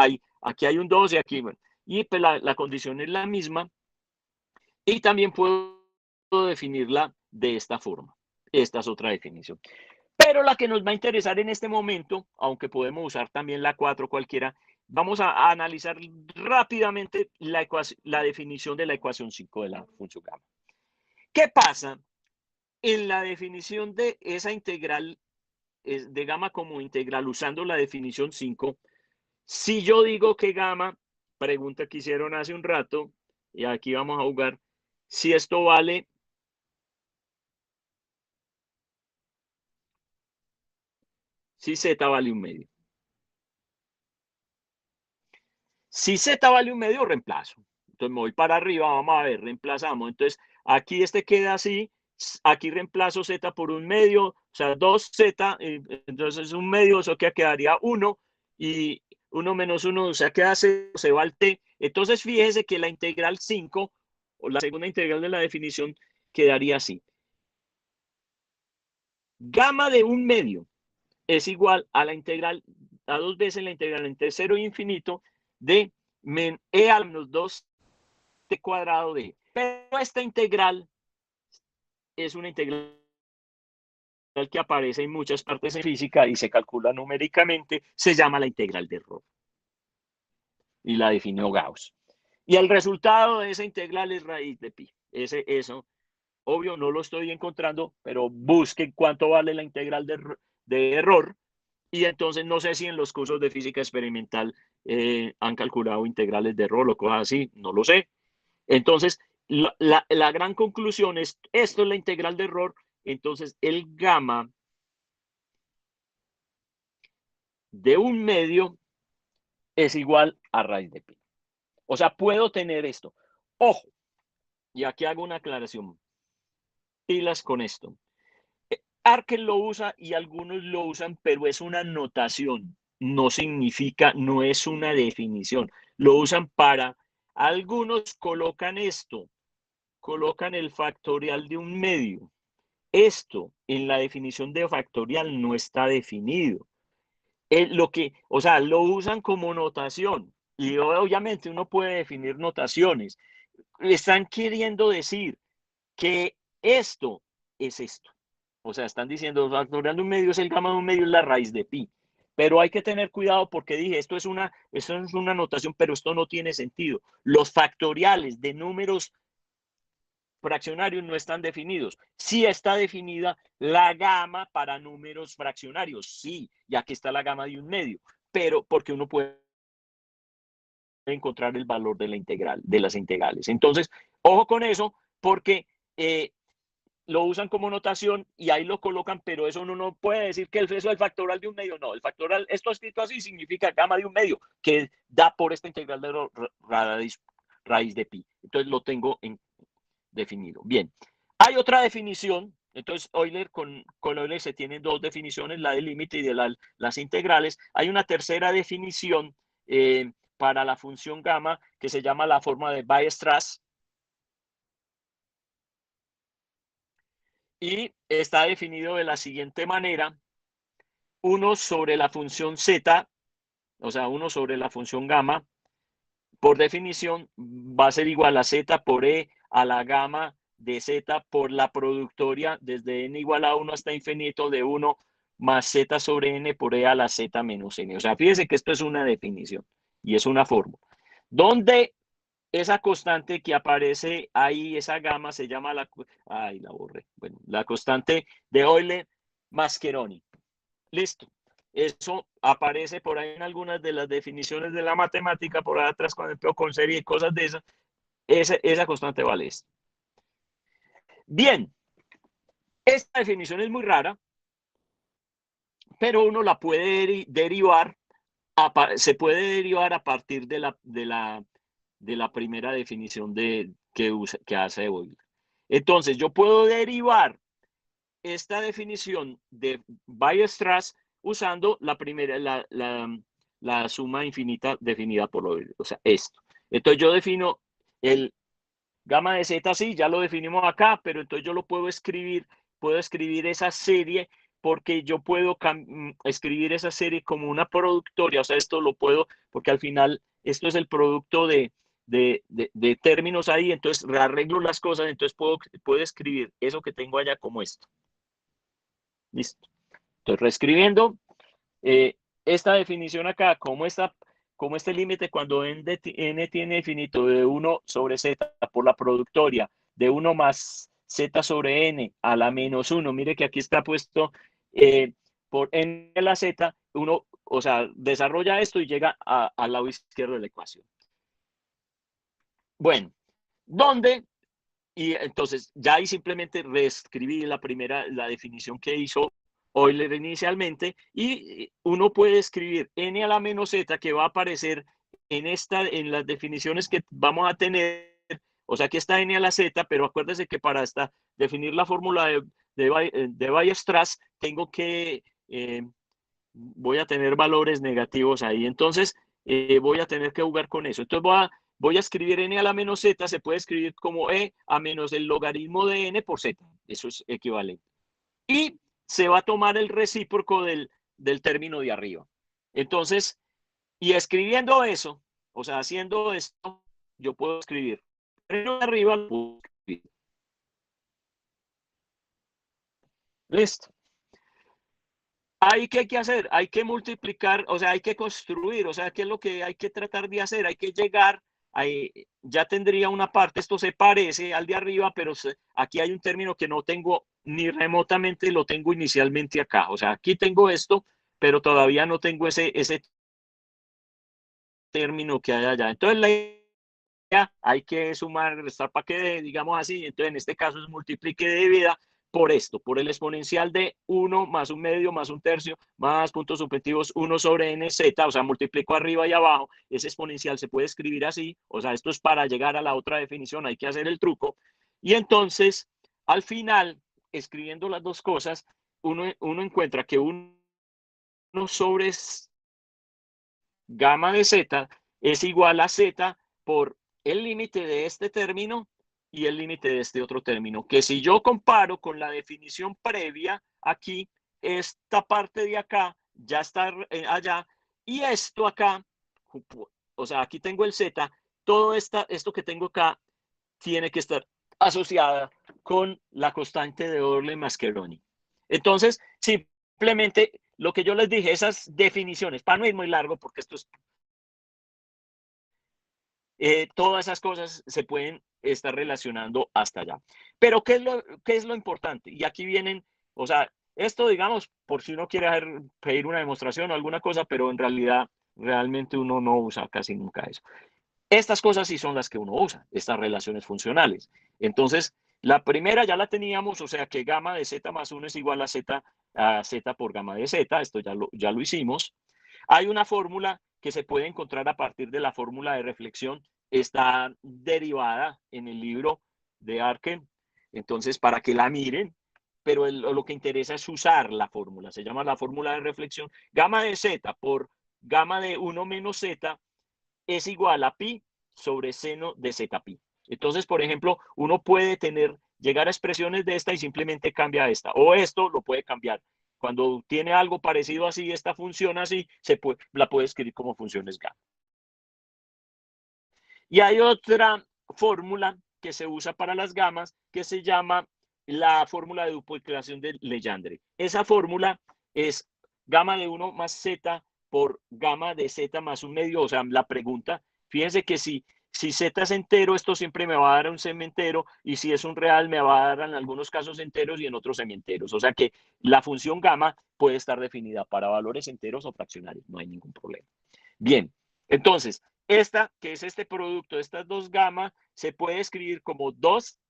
aquí hay un 2 y aquí, bueno, y pues la condición es la misma. Y también puedo definirla de esta forma. Esta es otra definición. Pero la que nos va a interesar en este momento, aunque podemos usar también la 4 cualquiera, vamos a analizar rápidamente la definición de la ecuación 5 de la función gamma. ¿Qué pasa en la definición de esa integral de gamma como integral usando la definición 5? Si yo digo que gamma, pregunta que hicieron hace un rato, y aquí vamos a jugar, si esto vale si z vale 1/2. Si z vale 1/2, reemplazo. Entonces me voy para arriba, vamos a ver, reemplazamos. Entonces aquí queda así, aquí reemplazo z por 1/2, o sea, 2z, entonces 1/2, eso que quedaría 1, y 1 menos 1, o sea, queda 0, se va al t. Entonces fíjese que la integral 5, o la segunda integral de la definición, quedaría así. Gamma de 1/2 es igual a la integral, a 2 veces la integral entre 0 y infinito de e a menos 2 t cuadrado de e. Pero esta integral es una integral que aparece en muchas partes en física y se calcula numéricamente, se llama la integral de Roth. Y la definió Gauss. Y el resultado de esa integral es raíz de pi. Eso, obvio, no lo estoy encontrando, pero busquen cuánto vale la integral de error. Y entonces no sé si en los cursos de física experimental han calculado integrales de error o cosas así, no lo sé. Entonces, la gran conclusión es, esto es la integral de error, entonces el gamma de 1/2 es igual a raíz de pi. O sea, puedo tener esto. Ojo, y aquí hago una aclaración. Pilas con esto. Arkel lo usa y algunos lo usan, pero es una notación. No significa, no es una definición. Lo usan para, algunos colocan esto, colocan el factorial de 1/2. Esto en la definición de factorial no está definido. O sea, lo usan como notación y obviamente uno puede definir notaciones. Están queriendo decir que esto es esto. O sea, están diciendo factorial de 1/2 es el gamma de 1/2 es la raíz de pi. Pero hay que tener cuidado porque dije, esto es una notación, pero esto no tiene sentido. Los factoriales de números fraccionarios no están definidos. Sí está definida la gama para números fraccionarios, sí, y aquí está la gama de 1/2, pero porque uno puede encontrar el valor de la integral, de las integrales. Entonces, ojo con eso, porque lo usan como notación y ahí lo colocan, pero eso uno no puede decir que eso es el factorial de 1/2, no, el factorial, esto escrito así significa gamma de 1/2, que da por esta integral de raíz de pi. Entonces lo tengo definido. Bien, hay otra definición. Entonces, Euler, con Euler se tienen dos definiciones, la del límite y de las integrales. Hay una tercera definición para la función gamma que se llama la forma de Weierstrass. Y está definido de la siguiente manera. 1 sobre la función z, o sea, 1 sobre la función gamma, por definición va a ser igual a z por e a la gamma de z por la productoria desde n igual a 1 hasta infinito de 1 más z sobre n por e a la z menos n. O sea, fíjense que esto es una definición y es una fórmula. Donde esa constante que aparece ahí, esa gamma se llama la borré. Bueno, la constante de Euler-Mascheroni. Listo. Eso aparece por ahí en algunas de las definiciones de la matemática, por ahí atrás con el con serie y cosas de esas. Esa constante vale esto. Bien, esta definición es muy rara, pero uno la puede derivar, se puede derivar a partir de la primera definición que hace Euler. Entonces, yo puedo derivar esta definición de Weierstrass usando la suma infinita definida por Euler, o sea, esto. Entonces yo defino el gamma de z, sí, ya lo definimos acá, pero entonces yo lo puedo escribir esa serie porque yo puedo escribir esa serie como una productoria, o sea, esto lo puedo, porque al final esto es el producto de términos ahí, entonces rearreglo las cosas, entonces puedo escribir eso que tengo allá como esto. Listo. Estoy reescribiendo esta definición acá, como este límite cuando n tiene infinito de 1 sobre z por la productoria de 1 más z sobre n a la menos 1. Mire que aquí está puesto por n a la z, uno, o sea, desarrolla esto y llega al lado izquierdo de la ecuación. Bueno, ¿dónde? Y entonces ya ahí simplemente reescribí la definición que hizo Euler inicialmente, y uno puede escribir n a la menos z que va a aparecer en las definiciones que vamos a tener. O sea, aquí está n a la z, pero acuérdese que para definir la fórmula de Weierstrass tengo que, voy a tener valores negativos ahí. Entonces, voy a tener que jugar con eso. Entonces voy a escribir n a la menos z, se puede escribir como e a menos el logaritmo de n por z. Eso es equivalente. Y se va a tomar el recíproco del término de arriba. Entonces, y escribiendo eso, o sea, haciendo esto, yo puedo escribir el término de arriba, lo puedo escribir. Listo. ¿Qué hay que hacer? Hay que multiplicar, o sea, hay que construir, o sea, ¿qué es lo que hay que tratar de hacer? Hay que llegar, ya tendría una parte, esto se parece al de arriba, pero aquí hay un término que no tengo ni remotamente, lo tengo inicialmente acá. O sea, aquí tengo esto, pero todavía no tengo ese término que hay allá. Entonces, hay que sumar, restar para que dé, digamos así. Entonces, en este caso es multiplique de vida por esto, por el exponencial de 1 más 1/2 más 1/3 más puntos subjetivos 1 sobre nz, o sea, multiplico arriba y abajo. Ese exponencial se puede escribir así, o sea, esto es para llegar a la otra definición, hay que hacer el truco. Y entonces, al final, escribiendo las dos cosas, uno encuentra que 1 sobre gamma de z es igual a z por el límite de este término y el límite de este otro término, que si yo comparo con la definición previa aquí, esta parte de acá ya está allá, y esto acá, o sea, aquí tengo el z, todo esto que tengo acá tiene que estar asociada con la constante de Orle-Mascheroni. Entonces, simplemente lo que yo les dije, esas definiciones, para no ir muy largo, porque esto es todas esas cosas se pueden estar relacionando hasta allá. Pero ¿qué es lo importante? Y aquí vienen, o sea, esto, digamos, por si uno quiere pedir una demostración o alguna cosa, pero en realidad, realmente uno no usa casi nunca eso. Estas cosas sí son las que uno usa, estas relaciones funcionales. Entonces, la primera ya la teníamos, o sea que gamma de z más 1 es igual a z por gamma de z, esto ya lo hicimos. Hay una fórmula que se puede encontrar a partir de la fórmula de reflexión, está derivada en el libro de Arken, entonces para que la miren, pero lo que interesa es usar la fórmula, se llama la fórmula de reflexión, gamma de z por gamma de 1 menos z es igual a pi sobre seno de zeta pi. Entonces, por ejemplo, uno puede llegar a expresiones de esta y simplemente cambia esta, o esto lo puede cambiar. Cuando tiene algo parecido así, esta función así, la puede escribir como funciones gamma. Y hay otra fórmula que se usa para las gamas que se llama la fórmula de duplicación de Legendre. Esa fórmula es gamma de 1 más z por gamma de z más 1/2. O sea, la pregunta, fíjense que si z es entero, esto siempre me va a dar un semi-entero, y si es un real me va a dar en algunos casos enteros y en otros semi-enteros. O sea que la función gamma puede estar definida para valores enteros o fraccionarios, no hay ningún problema. Bien, entonces, esta, que es este producto de estas dos gamas, se puede escribir como 2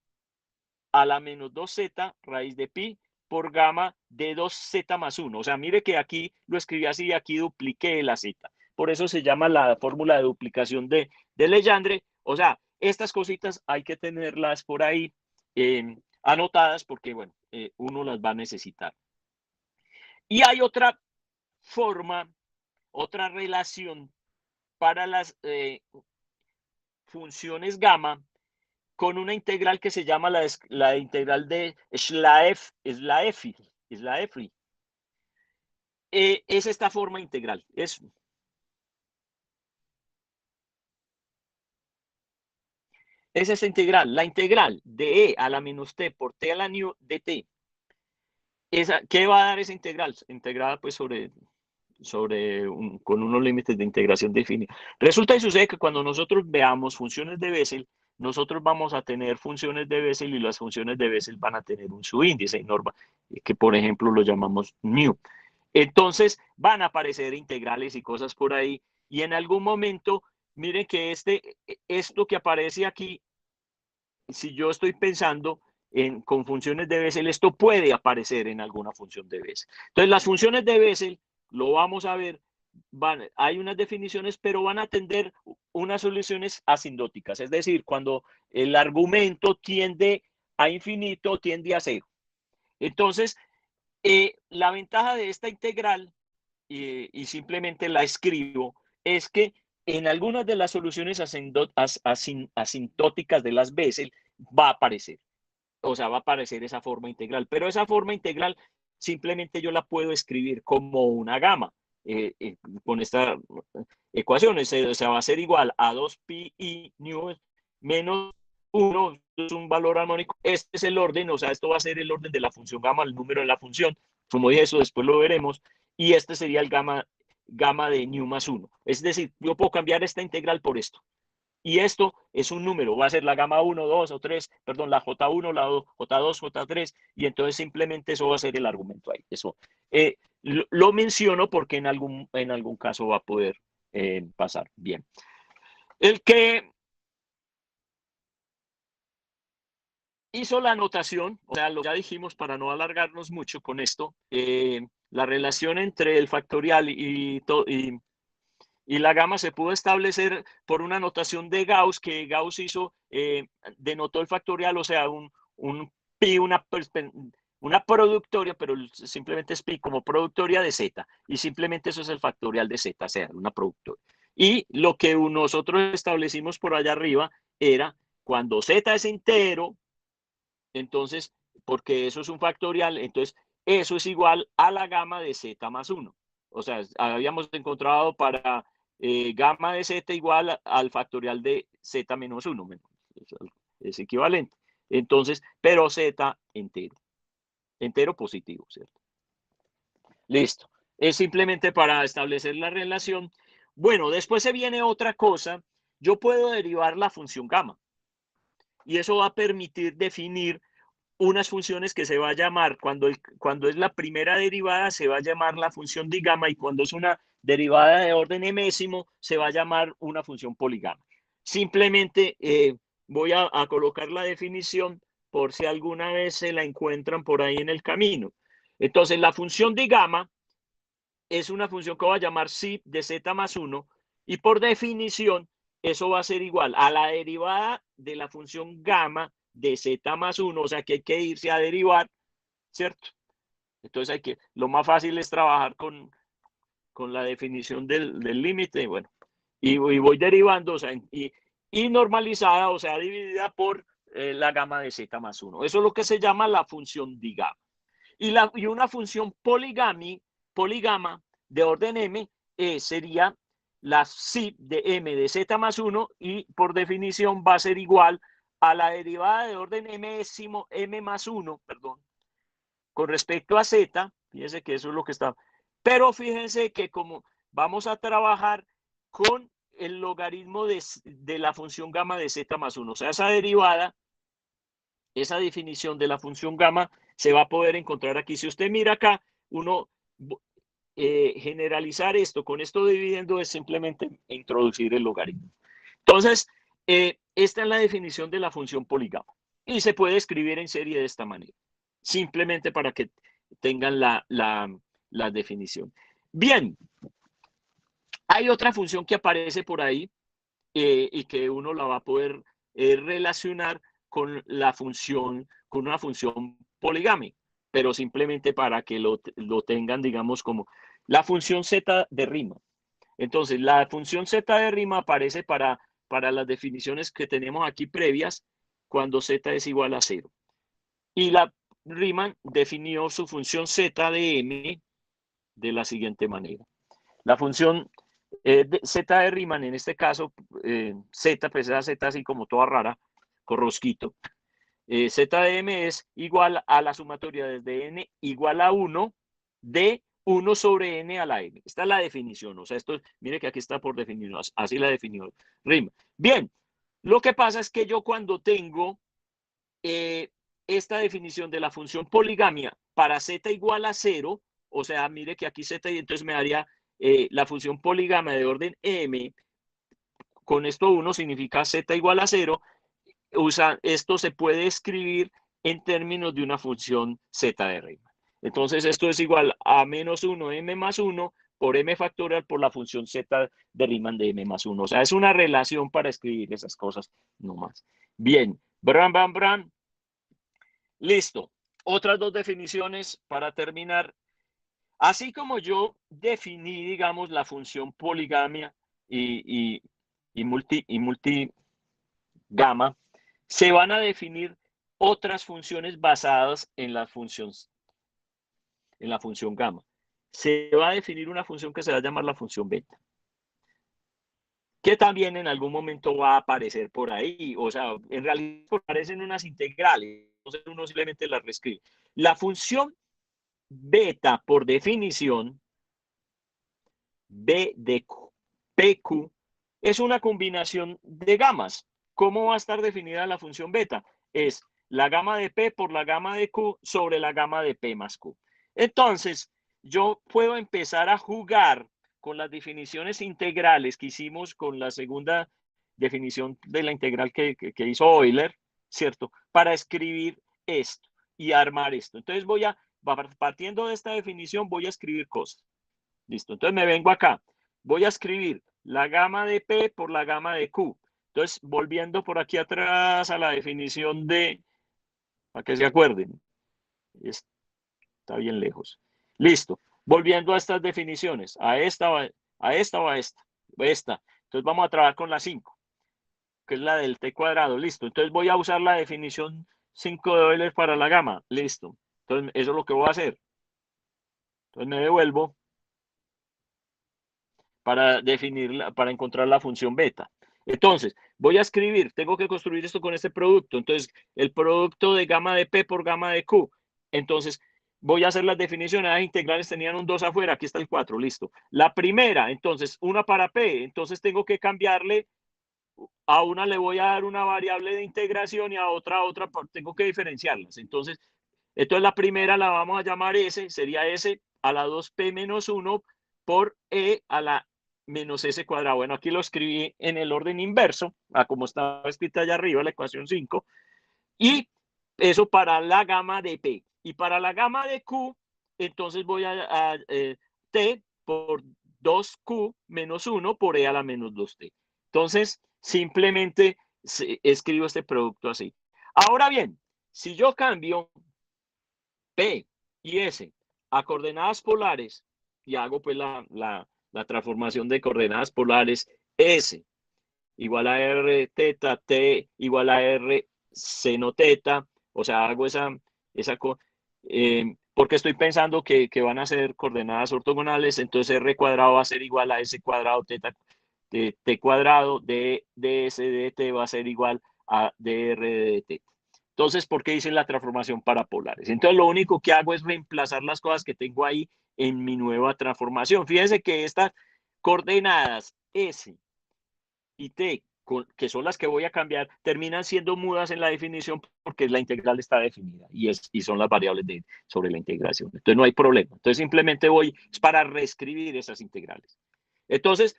a la menos 2z raíz de pi por gamma de 2z más 1. O sea, mire que aquí lo escribí así y aquí dupliqué la z. Por eso se llama la fórmula de duplicación de Legendre. O sea, estas cositas hay que tenerlas por ahí anotadas porque, bueno, uno las va a necesitar. Y hay otra forma, otra relación para las funciones gamma con una integral que se llama la integral de Schlaefli. Es esta forma integral. Es esta integral. La integral de e a la menos t por t a la nu de t. ¿Qué va a dar esa integral? Integrada pues con unos límites de integración definidos. Resulta y sucede que cuando nosotros veamos funciones de Bessel, nosotros vamos a tener funciones de Bessel y las funciones de Bessel van a tener un subíndice norma, que por ejemplo lo llamamos nu. Entonces van a aparecer integrales y cosas por ahí, y en algún momento, miren que esto que aparece aquí, si yo estoy pensando con funciones de Bessel, esto puede aparecer en alguna función de Bessel. Entonces las funciones de Bessel, lo vamos a ver, hay unas definiciones, pero van a tener unas soluciones asindóticas, es decir, cuando el argumento tiende a infinito, tiende a cero. Entonces, la ventaja de esta integral, y simplemente la escribo, es que en algunas de las soluciones asintóticas de las Bessel va a aparecer. O sea, va a aparecer esa forma integral. Pero esa forma integral simplemente yo la puedo escribir como una gama con esta ecuación. O sea, va a ser igual a 2pi i nu menos 1, es un valor armónico. Este es el orden, o sea, esto va a ser el orden de la función gamma, el número de la función. Como dije, eso después lo veremos. Y este sería el gamma de nu más 1. Es decir, yo puedo cambiar esta integral por esto. Y esto es un número, va a ser la gamma 1, 2 o 3, perdón, la J1, la J2, J3, y entonces simplemente eso va a ser el argumento ahí. Eso lo menciono porque en algún caso va a poder pasar. Bien. El que hizo la anotación, o sea, lo ya dijimos para no alargarnos mucho con esto, la relación entre el factorial y la gamma se pudo establecer por una notación de Gauss, que Gauss hizo, denotó el factorial, o sea, un pi, una productoria, pero simplemente es pi como productoria de z, y simplemente eso es el factorial de z, o sea, una productoria. Y lo que nosotros establecimos por allá arriba era cuando z es entero, entonces, porque eso es un factorial, entonces eso es igual a la gamma de z más 1. O sea, habíamos encontrado para gamma de z igual al factorial de z menos 1. Es equivalente. Entonces, pero z entero positivo, ¿cierto? Listo. Es simplemente para establecer la relación. Bueno, después se viene otra cosa. Yo puedo derivar la función gamma. Y eso va a permitir definir unas funciones que se va a llamar, cuando es la primera derivada, se va a llamar la función de gamma, y cuando es una derivada de orden enésimo, se va a llamar una función poligama. Simplemente voy a colocar la definición por si alguna vez se la encuentran por ahí en el camino. Entonces, la función de gamma es una función que voy a llamar psi de z más 1, y por definición, eso va a ser igual a la derivada de la función gamma de z más 1, o sea que hay que irse a derivar, ¿cierto? Entonces lo más fácil es trabajar con la definición del límite, bueno, y voy derivando, o sea, y normalizada, o sea, dividida por la gamma de z más 1. Eso es lo que se llama la función de gamma. Y una función polígama de orden m sería la psi de m de z más 1, y por definición va a ser igual a la derivada de orden m más 1, perdón, con respecto a z. Fíjense que eso es lo que está. Pero fíjense que como vamos a trabajar con el logaritmo de la función gamma de z más 1, o sea, esa derivada, esa definición de la función gamma se va a poder encontrar aquí. Si usted mira acá, uno generalizar esto con esto dividiendo es simplemente introducir el logaritmo. Entonces, esta es la definición de la función poligama, y se puede escribir en serie de esta manera, simplemente para que tengan la definición. Bien, hay otra función que aparece por ahí y que uno la va a poder relacionar con una función poligámica, pero simplemente para que lo tengan, digamos, como la función z de Riemann. Entonces, la función z de Riemann aparece para las definiciones que tenemos aquí previas, cuando z es igual a 0. Y la Riemann definió su función z de m de la siguiente manera. La función z de Riemann, en este caso, z, pues esa z así como toda rara, corrosquito. Z de m es igual a la sumatoria desde n igual a 1 de 1 sobre n a la m. Esta es la definición. O sea, esto, mire que aquí está por definición. Así la definió Riemann. Bien, lo que pasa es que yo cuando tengo esta definición de la función poligamia para z igual a 0, o sea, mire que aquí z, y entonces me daría la función poligamia de orden m, con esto 1 significa z igual a 0, esto se puede escribir en términos de una función z de Riemann. Entonces esto es igual a menos 1 m más 1 por m factorial por la función z de Riemann de m más 1. O sea, es una relación para escribir esas cosas nomás. Bien, bram. Listo. Otras dos definiciones para terminar. Así como yo definí, digamos, la función poligamia y multigama, se van a definir otras funciones basadas en la función gamma. Se va a definir una función que se va a llamar la función beta, que también en algún momento va a aparecer por ahí. O sea, en realidad aparecen unas integrales, entonces uno simplemente las reescribe. La función beta, por definición, B de PQ, es una combinación de gamas. ¿Cómo va a estar definida la función beta? Es la gama de P por la gama de Q sobre la gama de P más Q. Entonces, yo puedo empezar a jugar con las definiciones integrales que hicimos con la segunda definición de la integral que hizo Euler, ¿cierto? Para escribir esto y armar esto. Entonces partiendo de esta definición, voy a escribir cosas. Listo, entonces me vengo acá. Voy a escribir la gama de P por la gama de Q. Entonces, volviendo por aquí atrás a la definición de, para que se acuerden, está bien lejos. Listo, volviendo a estas definiciones, a esta o a esta. Entonces vamos a trabajar con la 5, que es la del T cuadrado. Listo, entonces voy a usar la definición 5 de Euler para la gama. Listo, entonces eso es lo que voy a hacer. Entonces me devuelvo para para encontrar la función beta. Entonces, voy a escribir, tengo que construir esto con este producto. Entonces, el producto de gama de P por gama de Q. Entonces, voy a hacer las definiciones. Las integrales tenían un 2 afuera, aquí está el 4, listo. La primera, entonces, una para P. Entonces, tengo que cambiarle, a una le voy a dar una variable de integración y a otra, tengo que diferenciarlas. Entonces, la primera la vamos a llamar S, sería S a la 2P menos 1 por E a la menos S cuadrado. Bueno, aquí lo escribí en el orden inverso, a como estaba escrita allá arriba, la ecuación 5. Y eso para la gama de P. Y para la gama de Q, entonces voy a T por 2Q menos 1 por E a la menos 2T. Entonces, simplemente escribo este producto así. Ahora bien, si yo cambio P y S a coordenadas polares y hago pues la transformación de coordenadas polares, S igual a R teta, T igual a R seno teta, o sea, hago porque estoy pensando que van a ser coordenadas ortogonales, entonces R cuadrado va a ser igual a S cuadrado teta, T cuadrado, de S de T va a ser igual a dr de teta. Entonces, ¿por qué hice la transformación para polares? Entonces, lo único que hago es reemplazar las cosas que tengo ahí en mi nueva transformación. Fíjense que estas coordenadas S y T, que son las que voy a cambiar, terminan siendo mudas en la definición porque la integral está definida y son las variables sobre la integración. Entonces, no hay problema. Entonces, simplemente es para reescribir esas integrales. Entonces,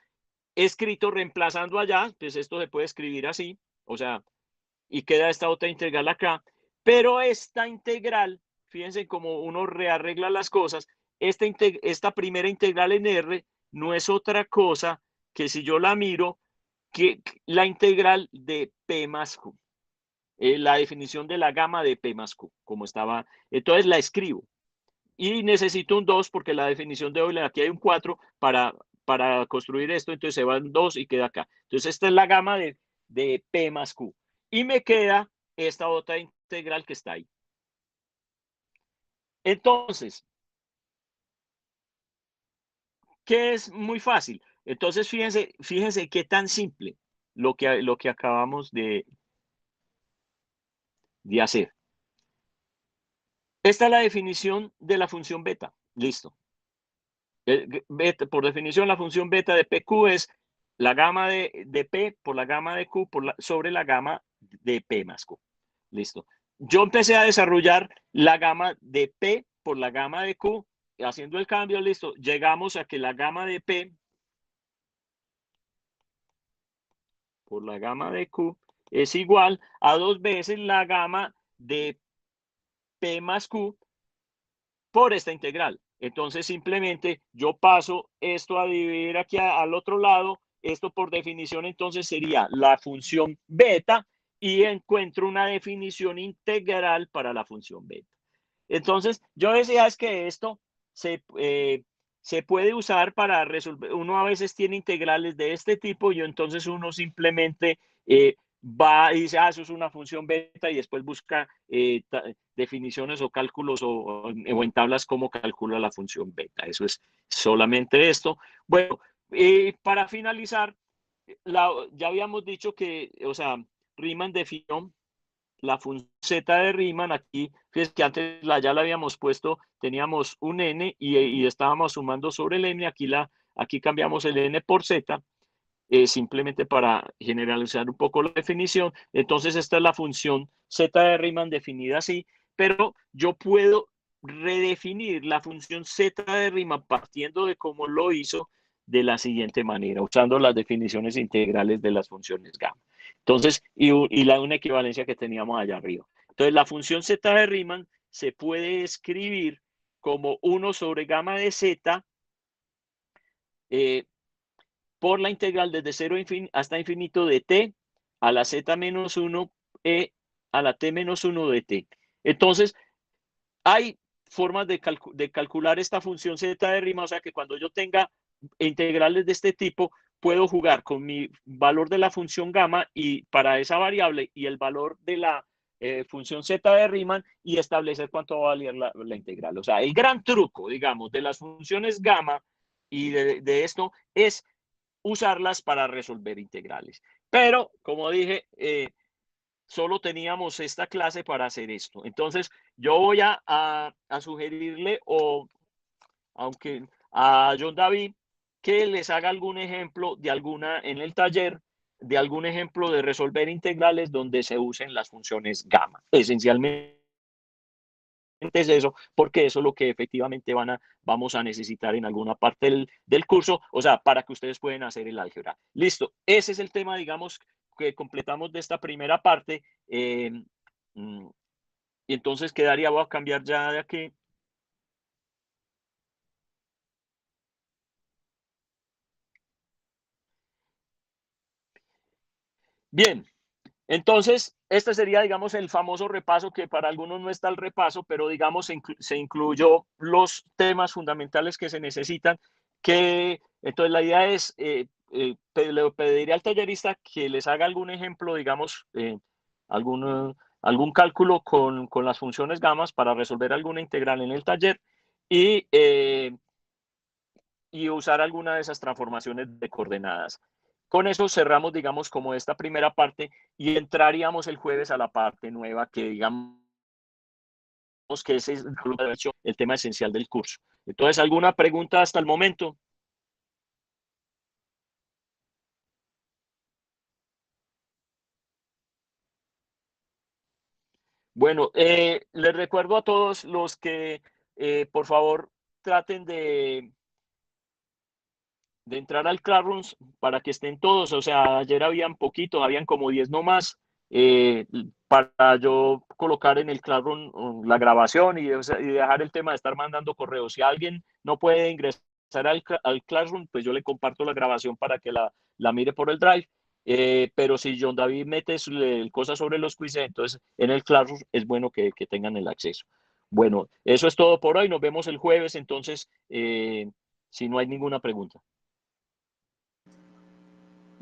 he escrito reemplazando allá, pues esto se puede escribir así, o sea, y queda esta otra integral acá, pero esta integral, fíjense cómo uno rearregla las cosas, esta primera integral en R no es otra cosa que si yo la miro, que la integral de P más Q, la definición de la gama de P más Q, como estaba, entonces la escribo. Y necesito un 2 porque la definición de Euler, aquí hay un 4 para construir esto, entonces se van 2 y queda acá. Entonces esta es la gama de P más Q. Y me queda esta otra integral que está ahí. Entonces, ¿qué es muy fácil? Entonces, fíjense qué tan simple lo que acabamos de hacer. Esta es la definición de la función beta. Listo. Por definición, la función beta de PQ es la gama de P por la gama de Q sobre la gama de P más Q. Listo. Yo empecé a desarrollar la gama de P por la gama de Q, haciendo el cambio, listo. Llegamos a que la gama de P por la gama de Q es igual a 2 veces la gama de P más Q por esta integral. Entonces, simplemente yo paso esto a dividir aquí al otro lado. Esto por definición entonces sería la función beta y encuentro una definición integral para la función beta. Entonces, yo decía es que esto se puede usar para resolver. Uno a veces tiene integrales de este tipo y entonces uno simplemente va y dice, eso es una función beta y después busca definiciones o cálculos o en tablas cómo calcula la función beta. Eso es solamente esto. Bueno, para finalizar, ya habíamos dicho que, o sea, Riemann definió la función z de Riemann. Aquí, fíjense que antes ya la habíamos puesto, teníamos un n y estábamos sumando sobre el n. Aquí cambiamos el n por z. Simplemente para generalizar un poco la definición. Entonces esta es la función z de Riemann definida así, pero yo puedo redefinir la función z de Riemann partiendo de cómo lo hizo de la siguiente manera, usando las definiciones integrales de las funciones gamma. Entonces, una equivalencia que teníamos allá arriba. Entonces, la función z de Riemann se puede escribir como 1 sobre gamma de z por la integral desde 0 hasta infinito de t a la z menos 1 a la t menos 1 de t. Entonces, hay formas de calcular esta función z de Riemann, o sea que cuando yo tenga integrales de este tipo, puedo jugar con mi valor de la función gamma y para esa variable y el valor de la función z de Riemann y establecer cuánto va a valer la integral. O sea, el gran truco, digamos, de las funciones gamma y de esto es usarlas para resolver integrales. Pero, como dije, solo teníamos esta clase para hacer esto. Entonces, yo voy a sugerirle, aunque a John David, que les haga algún ejemplo de alguna en el taller, de algún ejemplo de resolver integrales donde se usen las funciones gamma. Esencialmente es eso, porque eso es lo que efectivamente vamos a necesitar en alguna parte del curso, o sea, para que ustedes puedan hacer el álgebra. Listo, ese es el tema, digamos, que completamos de esta primera parte. Y entonces quedaría, voy a cambiar ya de aquí. Bien, entonces, este sería, digamos, el famoso repaso que para algunos no está el repaso, pero digamos, se incluyó los temas fundamentales que se necesitan, entonces la idea es, le pediría al tallerista que les haga algún ejemplo, digamos, algún cálculo con las funciones gamas para resolver alguna integral en el taller y usar alguna de esas transformaciones de coordenadas. Con eso cerramos, digamos, como esta primera parte y entraríamos el jueves a la parte nueva que, digamos, que ese es el tema esencial del curso. Entonces, ¿alguna pregunta hasta el momento? Bueno, les recuerdo a todos los que, por favor, traten de entrar al Classroom para que estén todos. O sea, ayer habían poquitos, habían como 10 nomás, para yo colocar en el Classroom la grabación y dejar el tema de estar mandando correos. Si alguien no puede ingresar al Classroom, pues yo le comparto la grabación para que la mire por el Drive. Pero si John David mete cosas sobre los quizzes, entonces en el Classroom es bueno que tengan el acceso. Bueno, eso es todo por hoy. Nos vemos el jueves, entonces, si no hay ninguna pregunta.